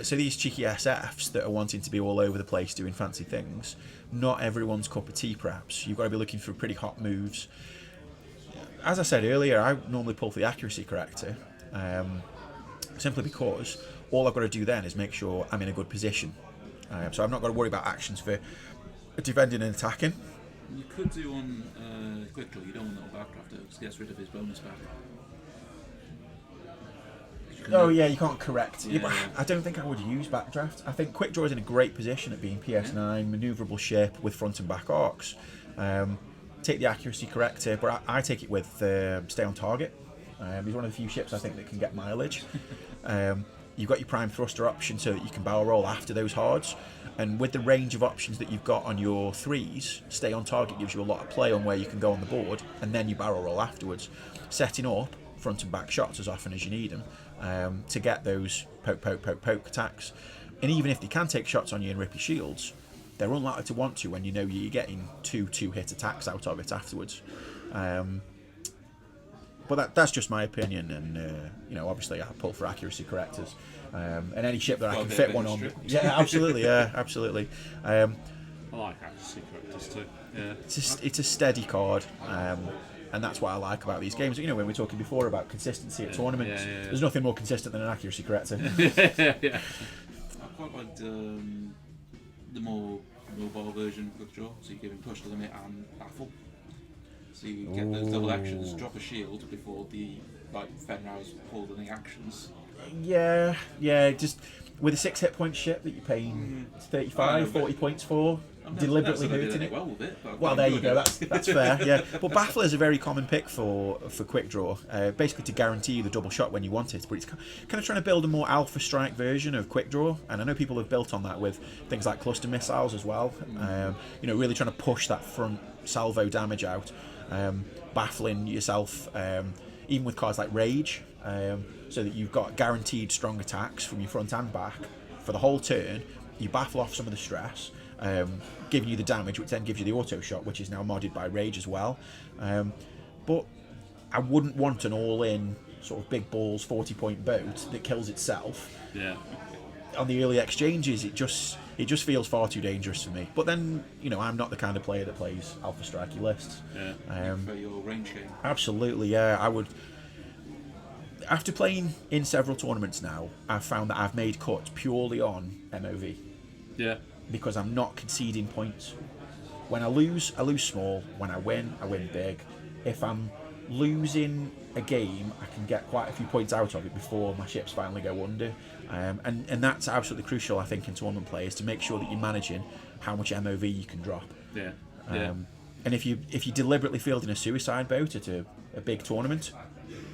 So these cheeky SFs that are wanting to be all over the place doing fancy things, not everyone's cup of tea perhaps. You've got to be looking for pretty hot moves. As I said earlier, I normally pull for the accuracy corrector, simply because all I've got to do then is make sure I'm in a good position. So I've not got to worry about actions for defending and attacking. You could do on quickly, you don't want little backdrafter because it gets rid of his bonus back. Oh yeah, you can't correct. Yeah. I don't think I would use backdraft. I think quick draw is in a great position at being PS9, manoeuvrable ship with front and back arcs. Take the accuracy corrector, but I take it with stay on target. He's one of the few ships I think that can get mileage. You've got your prime thruster option so that you can barrel roll after those hards, and with the range of options that you've got on your 3s, stay on target gives you a lot of play on where you can go on the board, and then you barrel roll afterwards, setting up front and back shots as often as you need them to get those poke attacks. And even if they can take shots on you and rip your shields, they're unlikely to want to when you know you're getting two hit attacks out of it afterwards. But that's just my opinion, and obviously I pull for accuracy correctors, and any ship that I can fit one on. Yeah, absolutely, absolutely. I like accuracy correctors too. Yeah, It's a steady card, and that's what I like about these games. When we were talking before about consistency at tournaments, there's nothing more consistent than an accuracy corrector. yeah. I quite liked the more mobile version of Quick Draw, so you give him push to limit and baffle. So you get those double actions, drop a shield before the Fenrir's pull the actions. Yeah, just with a 6 hit point ship that you're paying 40 points for, deliberately hurting it. Well, there you go. That's fair. Yeah, but Baffler is a very common pick for Quick Draw, basically to guarantee you the double shot when you want it. But it's kind of trying to build a more Alpha Strike version of Quick Draw, and I know people have built on that with things like cluster missiles as well. Really trying to push that front salvo damage out, baffling yourself, even with cards like Rage. So that you've got guaranteed strong attacks from your front and back for the whole turn. You baffle off some of the stress, giving you the damage, which then gives you the auto shot, which is now modded by Rage as well. But I wouldn't want an all-in sort of big balls 40-point boat that kills itself. Yeah. On the early exchanges, it just feels far too dangerous for me. But then, I'm not the kind of player that plays Alpha Strikey lists. Yeah. For your range game. Absolutely, yeah. I would. After playing in several tournaments now, I've found that I've made cuts purely on MOV. Yeah. Because I'm not conceding points. When I lose small. When I win big. If I'm losing a game, I can get quite a few points out of it before my ships finally go under. And that's absolutely crucial, I think, in tournament play, is to make sure that you're managing how much MOV you can drop. Yeah. And if you're deliberately fielding a suicide boat at a big tournament,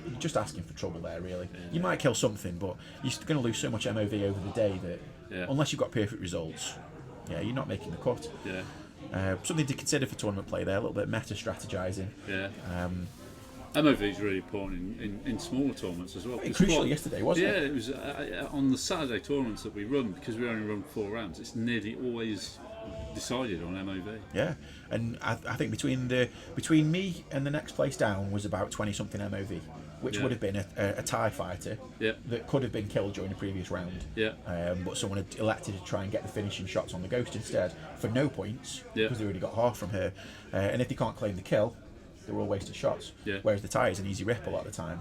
you're just asking for trouble there, really. Yeah. You might kill something, but you're going to lose so much MOV over the day that unless you've got perfect results, you're not making the cut. Yeah. Something to consider for tournament play there, a little bit of meta strategizing. Yeah. MOV is really important in smaller tournaments as well. Crucial yesterday, wasn't it? Yeah, it was on the Saturday tournaments that we run, because we only run 4 rounds. It's nearly always decided on MOV. Yeah, and I think between me and the next place down was about 20-something MOV, which would have been a TIE fighter that could have been killed during the previous round. Yeah. But someone had elected to try and get the finishing shots on the Ghost instead for no points, because they already got half from her. And if they can't claim the kill, they're all wasted shots. Yeah. Whereas the TIE is an easy rip a lot of the time.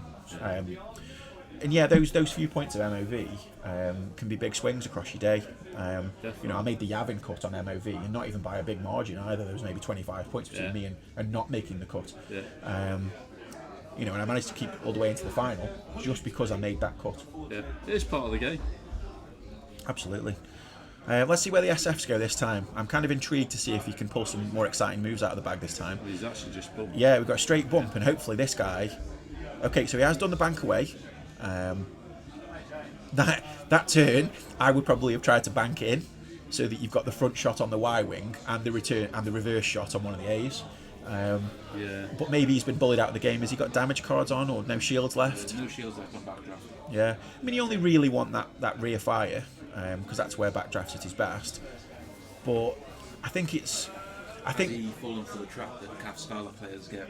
And those few points of MOV can be big swings across your day. I made the Yavin cut on MOV, and not even by a big margin either. There was maybe 25 points between me and not making the cut. Yeah. And I managed to keep all the way into the final just because I made that cut. Yeah, it is part of the game. Absolutely. Let's see where the SFs go this time. I'm kind of intrigued to see if he can pull some more exciting moves out of the bag this time. He's actually just bumped. Yeah, we've got a straight bump, and hopefully this guy... Okay, so he has done the bank away. That turn, I would probably have tried to bank in, so that you've got the front shot on the Y-wing and the return and the reverse shot on one of the A's. But maybe he's been bullied out of the game. Has he got damage cards on, or no shields left? No shields left on backdraft. Yeah, I mean, you only really want that rear fire, because that's where backdraft's at his best. But I think Has he fallen for the trap that Cav Scala players get?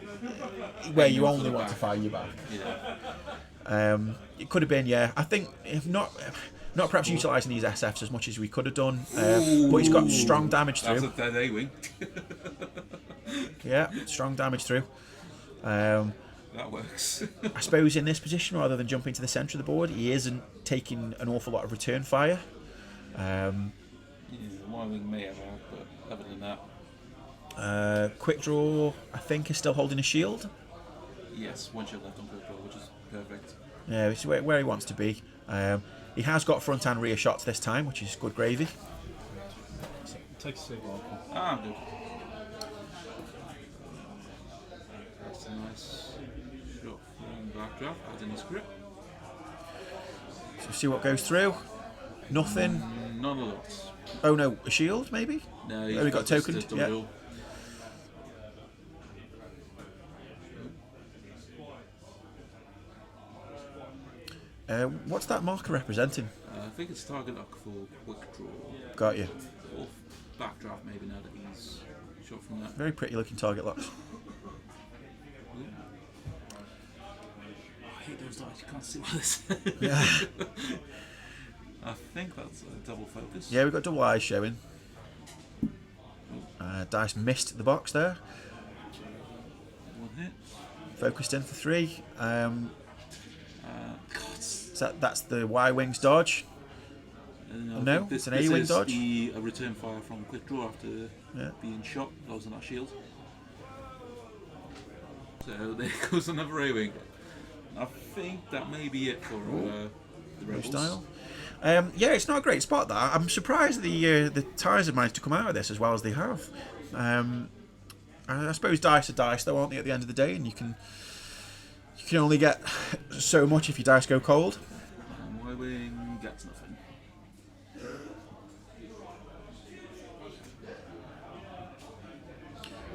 Where you only want to fire your back. Yeah. It could have been, I think, if not perhaps utilising these SFs as much as we could have done. But he's got strong damage through. That's a third A-wing. Yeah, strong damage through. That works. I suppose in this position, rather than jumping to the centre of the board, he isn't taking an awful lot of return fire. The Y-wing may have out, but other than that... Quick Draw, I think, is still holding a shield. Yes, one shield left on Quick Draw, which is perfect. Yeah, which is where he wants to be. He has got front and rear shots this time, which is good gravy. Take a seat, Michael. I'm good. That's a nice shot from backdraft. Add in the script. So see what goes through. Nothing. Not a lot. Oh no, a shield maybe? No, we got tokened. Yeah. What's that marker representing? I think it's target lock for Quick Draw. Got you. Or backdraft maybe, now that he's shot from that. Very pretty looking target locks. hate those dice. You can't see what this. Yeah. I think that's a double focus. Yeah, we've got double eyes showing. Dice missed the box there. One hit. Focused in for 3. God. So that's the Y-wings dodge. No, it's an A-wing dodge. A return fire from quick draw after Yeah. being shot. Closing that shield. So there goes another A-wing. I think that may be it for the Rebels. Style. Yeah, it's not a great spot. That I'm surprised the Ties have managed to come out of this as well as they have. I suppose dice are dice, though, aren't they? At the end of the day, and you can only get so much if your dice go cold. And Y-wing gets nothing.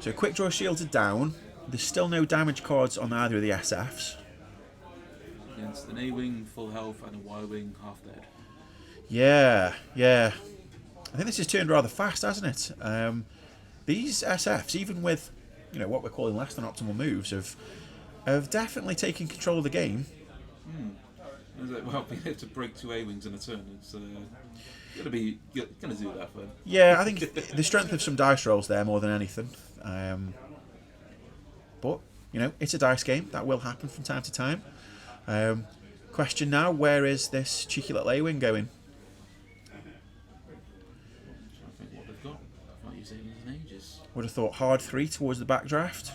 So quick draw shields are down. There's still no damage cards on either of the SFs. Against an A-wing full health and a Y-wing half dead. Yeah. I think this has turned rather fast, hasn't it? These SFs, even with what we're calling less than optimal moves, have definitely taken control of the game. Well, being able to break 2 A-wings in a turn, it's gonna do that for him. Yeah, I think the strength of some dice rolls there more than anything. But it's a dice game. That will happen from time to time. Question now: where is this cheeky little A-wing going? I think what they've got. I've not used A-wings in ages. Would have thought hard 3 towards the backdraft.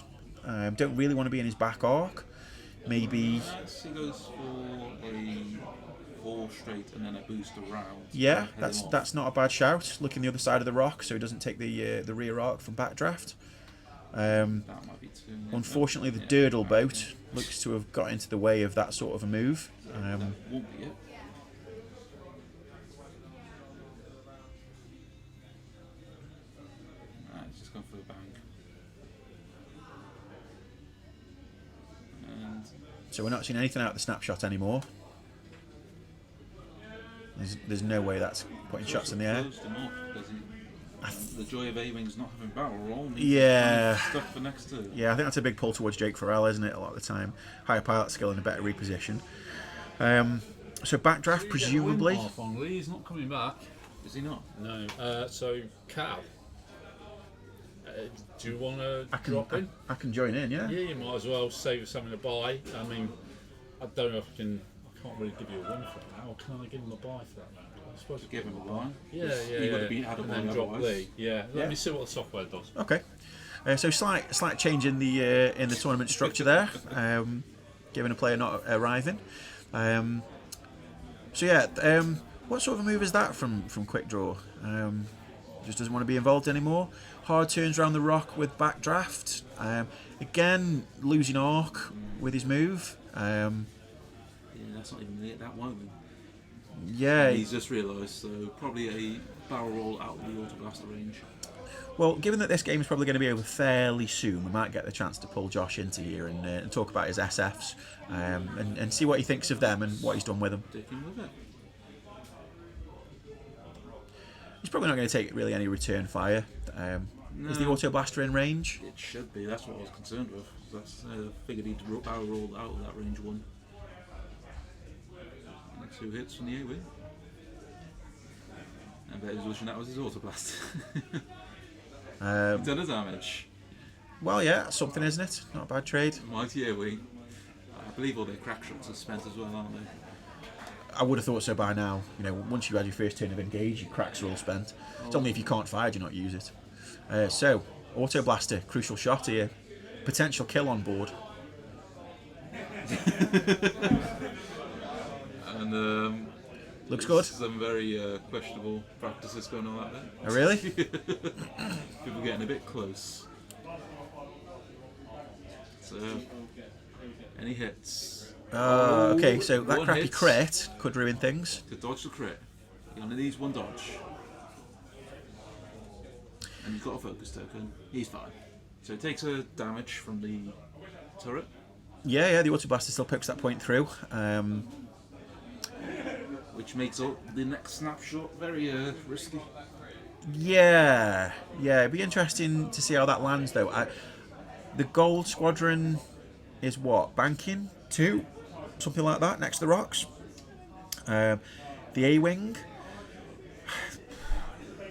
Don't really want to be in his back arc. Maybe. He goes for a 4 straight and then a boost around. Yeah, that's not a bad shout. Looking the other side of the rock so he doesn't take the rear arc from backdraft. That might be too. Unfortunately, the Durdle boat looks to have got into the way of that sort of a move. That won't be it. It's just gone for a bang. And So we're not seeing anything out of the snapshot anymore. There's no way that's putting shots in the air. closed him off because the joy of A-wings not having barrel roll. Yeah. Stuff for next turn. Yeah, I think that's a big pull towards Jake Farrell, isn't it? A lot of the time, higher pilot skill and a better reposition. So backdraft presumably. Half on Lee, he's not coming back. Is he not? No. So Cal, do you want to drop in? I can join in, yeah. Yeah, you might as well save us something to buy. I mean, I don't know if I can't really give you a win for it now. Or can I give him a buy for that now? I suppose Give him a buy. Yeah. He would have been out of and then one drop otherwise. Lee. Yeah. Let me see what the software does. Okay. So slight change in the tournament structure there, given a player not arriving. What sort of a move is that from Quick Draw? Just doesn't want to be involved anymore. Hard turns around the rock with backdraft. Again, losing arc with his move. Yeah, that's not even it. That won't. Yeah. He's just realised, so probably a barrel roll out of the auto blaster range. Well, given that this game is probably going to be over fairly soon, we might get the chance to pull Josh into here and talk about his SFs and see what he thinks of them and what he's done with them. Sticking with it. He's probably not going to take really any return fire. Is the auto blaster in range? It should be. That's what I was concerned with. That's figured he'd barrel roll out of that range 1. And 2 hits from the A-wing. I bet he was wishing that was his auto blast. He's done a damage. Well, yeah, that's something, isn't it? Not a bad trade. Mighty A-wing. I believe all their crack shots are spent as well, aren't they? I would have thought so by now. Once you had your first turn of engage, your cracks are all spent. It's only if you can't fire do you not use it. So, auto blaster, crucial shot here. Potential kill on board. And Looks good. Some very questionable practices going on out there. Oh, really? People getting a bit close. So, any hits? Okay, so that One crappy hit. crit could ruin things. To dodge the crit, he only needs 1 dodge. And he's got a focus token. He's fine. So he takes a damage from the turret. Yeah, the auto blaster still pokes that point through. Which makes up the next snapshot very risky. Yeah, it'd be interesting to see how that lands though. The gold squadron is what? Banking 2? something like that next to the rocks. The A-wing,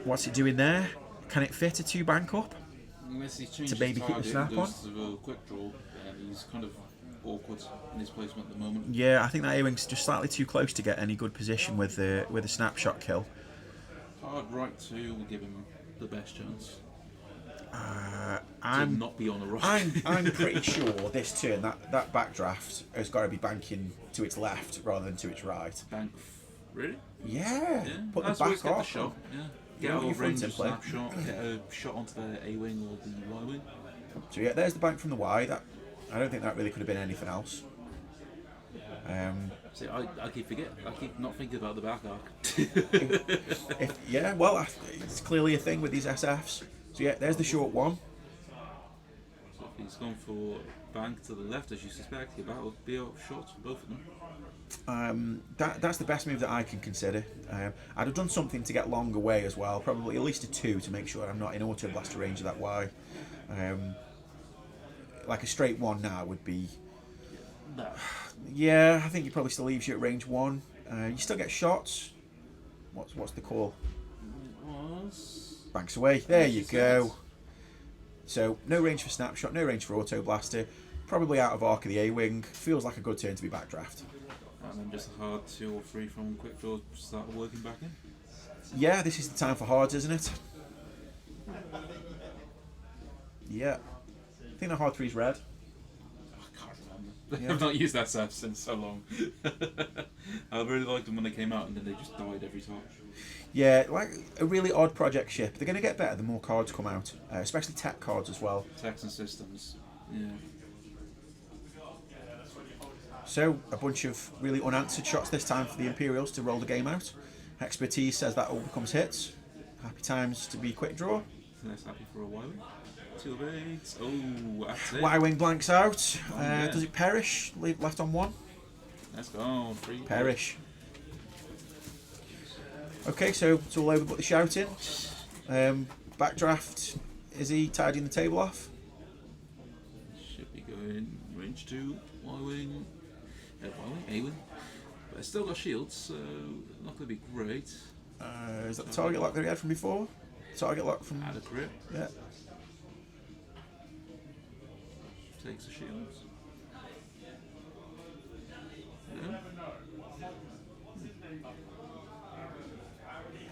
what's it doing there? Can it fit a 2 bank up? Unless he's changed To maybe his hit the target, snap goes to a quick draw, and he's kind of awkward in his placement at the moment. Yeah, I think that A-wing's just slightly too close to get any good position with the snapshot kill. Hard right 2 will give him the best chance to I'm not be on a rock. I'm pretty sure this turn that backdraft has got to be banking to its left rather than to its right. Bank, really? Yeah, Yeah. put the That's where back he's got the off. shot. Yeah. Get Yeah, out your of range front of end play. snapshot, get a shot onto the A-wing or the Y-wing. So yeah, there's the bank from the Y. That I don't think that really could have been anything else. See, I keep forgetting. I keep not thinking about the back arc. It's clearly a thing with these SFs. So yeah, there's the short one. So if he's gone for bank to the left, as you suspect, he'll about to be out shots for both of them. That's the best move that I can consider. I'd have done something to get long away as well, probably at least a 2 to make sure I'm not in auto blaster range of that Y. Like a straight 1 now would be. No. Yeah, I think he probably still leaves you at range 1. You still get shots. What's the call? Banks away. There you go. So no range for snapshot, no range for auto blaster. Probably out of arc of the A-wing. Feels like a good turn to be backdraft. And then just a hard 2 or 3 from quick draw start working back in. Yeah, this is the time for hards, isn't it? Yeah. I think the hard 3's red. I can't remember. I've not used that SF since so long. I really liked them when they came out, and then they just died every time. Yeah, like a really odd project ship. They're going to get better the more cards come out, especially tech cards as well. Techs and systems, yeah. So, a bunch of really unanswered shots this time for the Imperials to roll the game out. Expertise says that all becomes hits. Happy times to be quick draw. Nice, happy for a Y-wing. 2 of 8. Oh, that's it. Y-wing blanks out. Yeah. Does it perish? Left on 1? Let's go. 3. Perish. Okay, so it's all over but the shouting. Backdraft. Is he tidying the table off? Should be going range 2, Y-wing, Y-wing, A-wing. But it's still got shields, so not going to be great. Is that the target lock that he had from before? Target lock from. Adequate. Yeah. Takes the shields. Yeah.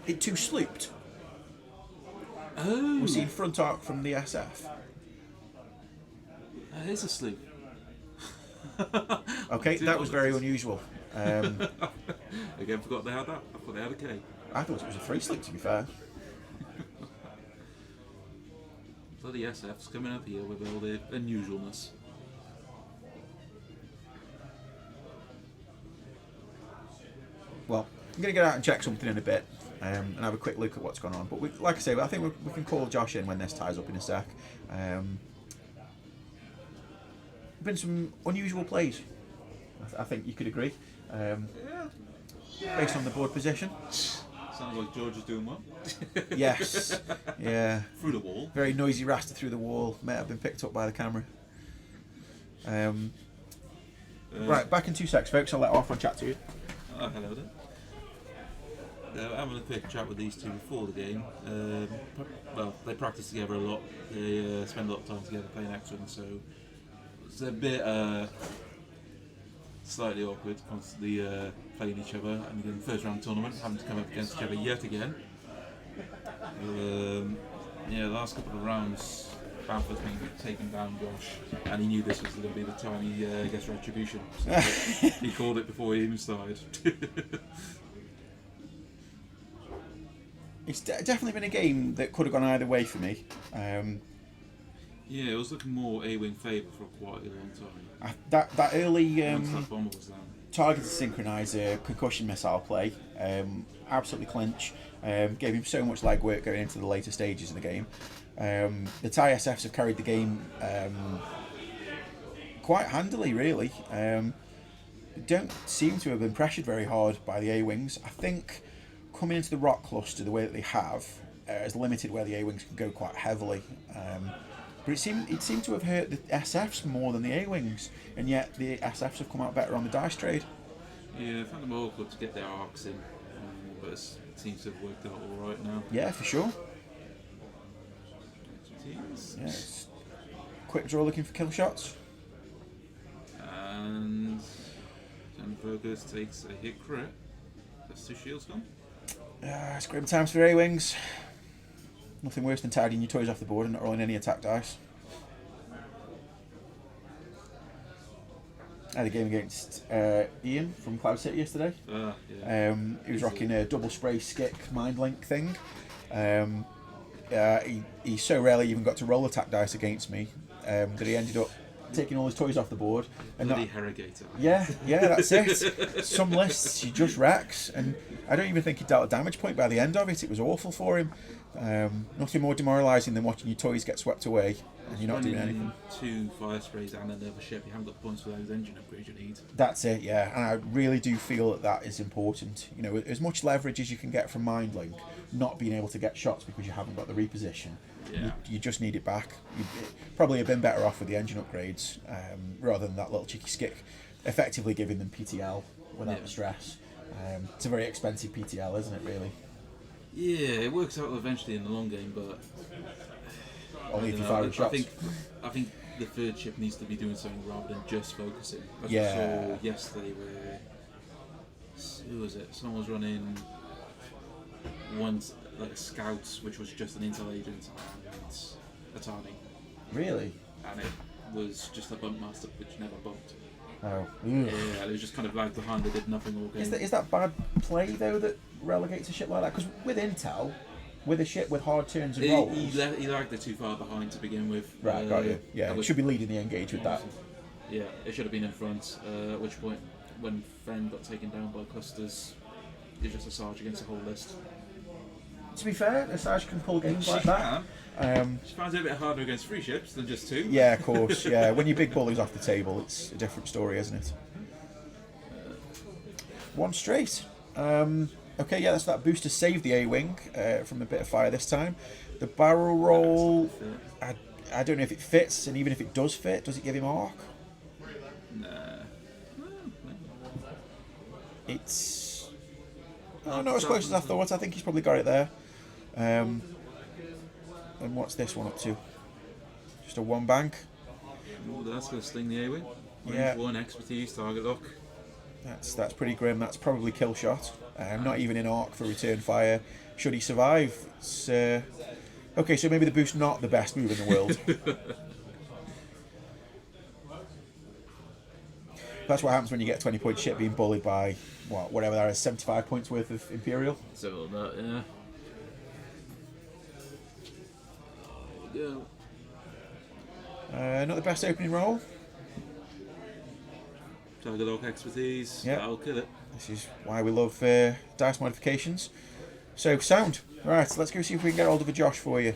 It too slooped. Oh! We're seeing front arc from the SF. That is a sloop. Okay, that was very unusual. Again, forgot they had that. I thought they had a K. I thought it was a 3 sloop, to be fair. Bloody SF's coming up here with all the unusualness. Well, I'm going to get out and check something in a bit and have a quick look at what's going on. But like I say, I think we can call Josh in when this ties up in a sec. Been some unusual plays. I think you could agree. Based on the board position. Sounds like George is doing well. Yes. Yeah. Through the wall. Very noisy raster through the wall. May have been picked up by the camera. Right, back in 2 secs, folks. I'll let Arthur chat to you. Oh, hello there. Having a quick chat with these two before the game. Well, they practice together a lot. They spend a lot of time together playing X-Wing, so it's a bit slightly awkward, constantly playing each other. And in the first round tournament, having to come up against each other yet again. The last couple of rounds, Bamford's been taking down Josh, and he knew this was going to be the time he gets retribution. So he called it before he even started. It's definitely been a game that could have gone either way for me. Yeah, it was looking more A-wing favour for quite a long time. That early Once that bomber was down. targeted synchronizer concussion missile play, absolutely clinch. Gave him so much legwork going into the later stages of the game. The TIE SFs have carried the game quite handily, really. Don't seem to have been pressured very hard by the A-wings. I think coming into the rock cluster the way that they have has limited where the A-wings can go quite heavily. But it seemed to have hurt the SFs more than the A-Wings, and yet the SFs have come out better on the dice trade. Yeah, I found them awkward to get their arcs in, but it seems to have worked out all right now. Yeah, for sure. Expertise. Yes. Quick draw looking for kill shots. And Bamford takes a hit crit. That's 2 shields gone. It's grim times for A-Wings. Nothing worse than tidying your toys off the board and not rolling any attack dice. I had a game against Ian from Cloud City yesterday. Yeah. He was rocking a double spray skick mind link thing. He so rarely even got to roll attack dice against me that he ended up taking all his toys off the board. And Bloody Harrogator. Yeah, that's it. Some lists he just wrecks, and I don't even think he dealt a damage point by the end of it. It was awful for him. Nothing more demoralising than watching your toys get swept away and you're not doing anything. 2 fire sprays and another ship. You haven't got points for those engine upgrades you need. That's it, yeah. And I really do feel that is important. You know, as much leverage as you can get from Mind Link, not being able to get shots because you haven't got the reposition. Yeah. You just need it back. You'd probably have been better off with the engine upgrades rather than that little cheeky skick, effectively giving them PTL without the stress. It's a very expensive PTL, isn't it, really? Yeah, it works out eventually in the long game, but Only if you fire shots. I think the third ship needs to be doing something rather than just focusing. As we saw yesterday, where who was it? Someone was running like a scout, which was just an intel agent, and a Tani. Really? And it was just a bump master which never bumped. Oh. Yeah, it was just kind of lagged behind. They did nothing all game. Is that bad play though that relegates a ship like that? Because with intel, with a ship with hard turns and rolls, he lagged it too far behind to begin with. Right, got you. Yeah, it should be leading the engage with that. Yeah, it should have been in front. At which point, when Fen got taken down by clusters, it's just a Sarge against the whole list. To be fair, a Sarge can pull games like that. She finds it a bit harder against 3 ships than just 2. Yeah, of course. Yeah, when your big bully's off the table, it's a different story, isn't it? 1 straight. Okay, yeah, that's that booster saved the A-Wing from a bit of fire this time. The barrel roll, I don't know if it fits, and even if it does fit, does it give him arc? Nah. It's not as close as I thought. I think he's probably got it there. And what's this one up to? Just a 1 bank. Ooh, that's going to sting the A-Wing. Yeah. 1 expertise, target lock. That's pretty grim. That's probably kill shot. Not even in arc for return fire. Should he survive? It's, okay, so maybe the boost's not the best move in the world. That's what happens when you get a 20-point ship being bullied by whatever that is, 75 points worth of Imperial. So that, yeah. There we go. Not the best opening roll. Target lock expertise. Yeah. That'll kill it. This is why we love dice modifications. So, sound. Right, let's go see if we can get hold of a Josh for you.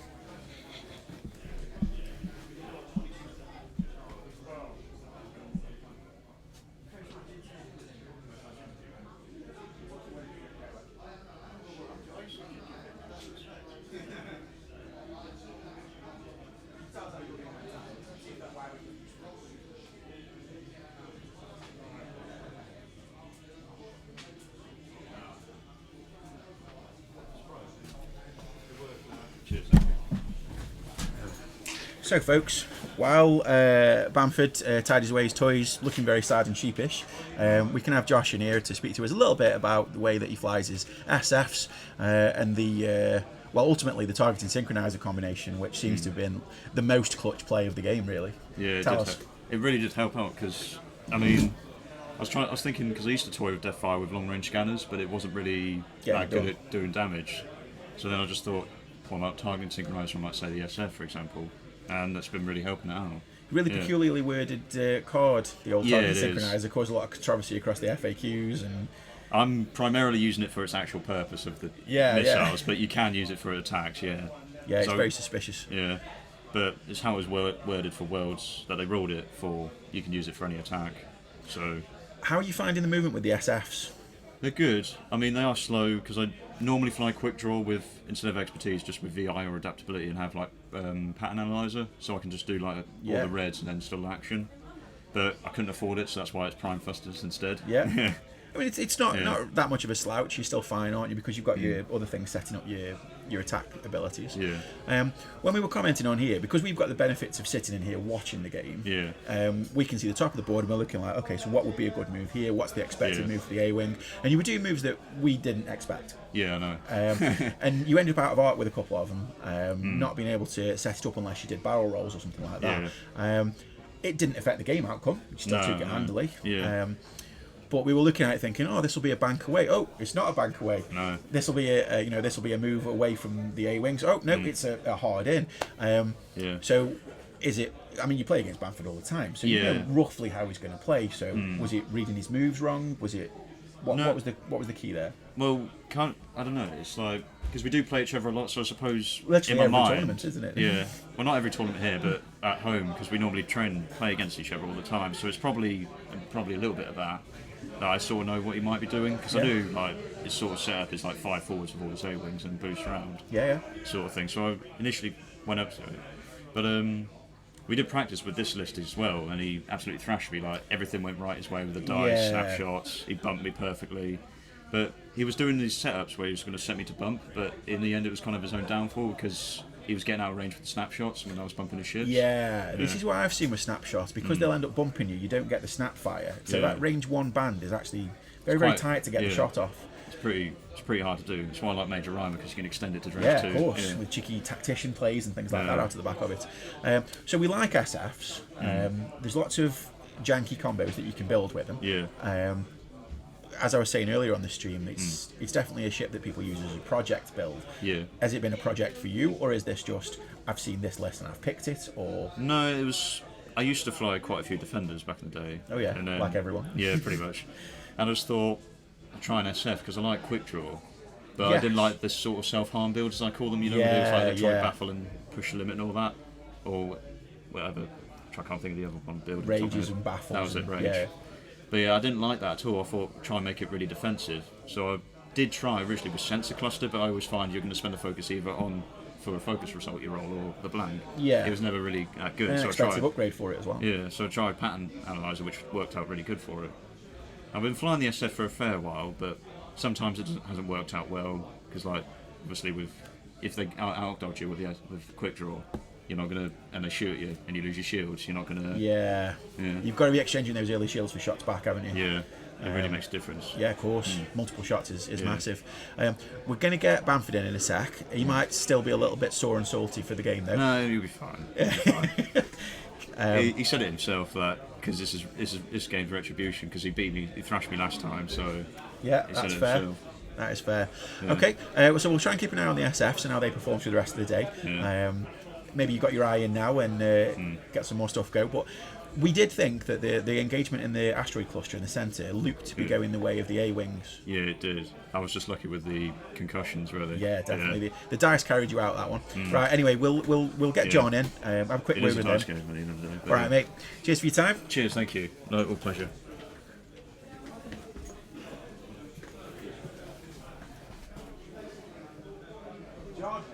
So, folks, while Bamford tidies away his toys, looking very sad and sheepish, we can have Josh in here to speak to us a little bit about the way that he flies his SFs and the, ultimately the targeting synchronizer combination, which seems to have been the most clutch play of the game, really. Yeah, Tell us. It really did help out because, I mean, I was thinking because I used to toy with Deathfire with long range scanners, but it wasn't really that good at doing damage. So then I just thought, what about targeting synchronizer from, like, say, the SF, for example? And that's been really helping it out. Really peculiarly worded card, the old targeting it synchronizer, caused a lot of controversy across the FAQs. And I'm primarily using it for its actual purpose of the missiles, but you can use it for attacks, Yeah, it's very suspicious. Yeah, but it's how it was worded for Worlds that they rolled it for. You can use it for any attack. So, how are you finding the movement with the SFs? they're good. I mean, they are slow because normally fly quick draw with, instead of expertise, just with VI or adaptability, and have like pattern analyzer, so I can just do like all Yeah. the reds and then still action. But I couldn't afford it, so that's why it's prime fusters instead. Yeah. I mean, it's not, Yeah. not that much of a slouch. You're still fine, aren't you? Because you've got your other things setting up your attack abilities. Yeah. When we were commenting on here, because we've got the benefits of sitting in here watching the game, we can see the top of the board and we're looking like, okay, so what would be a good move here? What's the expected move for the A-Wing? And you were doing moves that we didn't expect. Yeah, I know. And you ended up out of arc with a couple of them, not being able to set it up unless you did barrel rolls or something like that. It didn't affect the game outcome. You still took it handily. Yeah. But we were looking at it thinking, oh, this will be a bank away. Oh, it's not a bank away. No. This will be this will be a move away from the A-Wings. Oh no, it's a hard in. So is it? I mean, you play against Bamford all the time, so you know roughly how he's going to play. So was it reading his moves wrong? Was it? What was the key there? Well, I don't know. It's like, because we do play each other a lot, so I suppose Literally in my every mind, tournament, isn't it? Yeah. Well, not every tournament here, but at home, because we normally train and play against each other all the time. So it's probably a little bit of that I sort of know what he might be doing, because I do like his sort of setup is like 5 forwards with all his A-wings and boost around. Sort of thing. So I initially went up to it, but we did practice with this list as well, and he absolutely thrashed me. Like everything went right his way with the dice, snapshots. He bumped me perfectly. But he was doing these setups where he was going to set me to bump, but in the end it was kind of his own downfall, because he was getting out of range with the snapshots when I was bumping his ships. This is what I've seen with snapshots, because they'll end up bumping you. You don't get the snap fire, so that range 1 band is actually very tight to get the shot off. It's pretty hard to do. It's why I like Major Rhymer, because you can extend it to range 2. Of course, with cheeky tactician plays and things like that out of the back of it. So we like SFs. There's lots of janky combos that you can build with them. As I was saying earlier on the stream, it's definitely a ship that people use as a project build. Has it been a project for you, or is this just, I've seen this list and I've picked it, or? No, it was. I used to fly quite a few defenders back in the day. Oh yeah, and then, like everyone. Yeah, pretty much. And I just thought, I'd try an SF because I like quick draw, but I didn't like this sort of self-harm build, as I call them. You know, where it's like they try to baffle and push the limit and all that, or whatever. I can't think of the other one build. Rages and baffles. That was it, rage. But yeah, I didn't like that at all. I thought try and make it really defensive. So I did try originally with sensor cluster, but I always find you're going to spend the focus either on for a focus result you roll or the blank. It was never really that good. So I tried upgrade for it as well. Yeah, so I tried pattern analyzer, which worked out really good for it. I've been flying the SF for a fair while, but sometimes it hasn't worked out well, because like obviously if they out-dodge you with quick draw, you're not gonna, and they shoot you and you lose your shields, you're not gonna. You've got to be exchanging those early shields for shots back, haven't you? Yeah, it really makes a difference. Yeah, of course. Multiple shots is massive. We're going to get Bamford in a sec. He might still be a little bit sore and salty for the game, though. No, you'll be fine. He said it himself that because this game's retribution, because he beat me, he thrashed me last time, so that's fair. That is fair. Okay, so we'll try and keep an eye on the SFs and how they perform through the rest of the day. Maybe you've got your eye in now and get some more stuff go. But we did think that the engagement in the asteroid cluster in the centre looked to be going the way of the A-wings. Yeah, it did. I was just lucky with the concussions, really. Yeah, definitely. The dice carried you out, that one. Right, anyway, we'll get John in. Have a quick word with him. Game at the end of the day, right, mate. Cheers for your time. Cheers, thank you. No, all pleasure. John.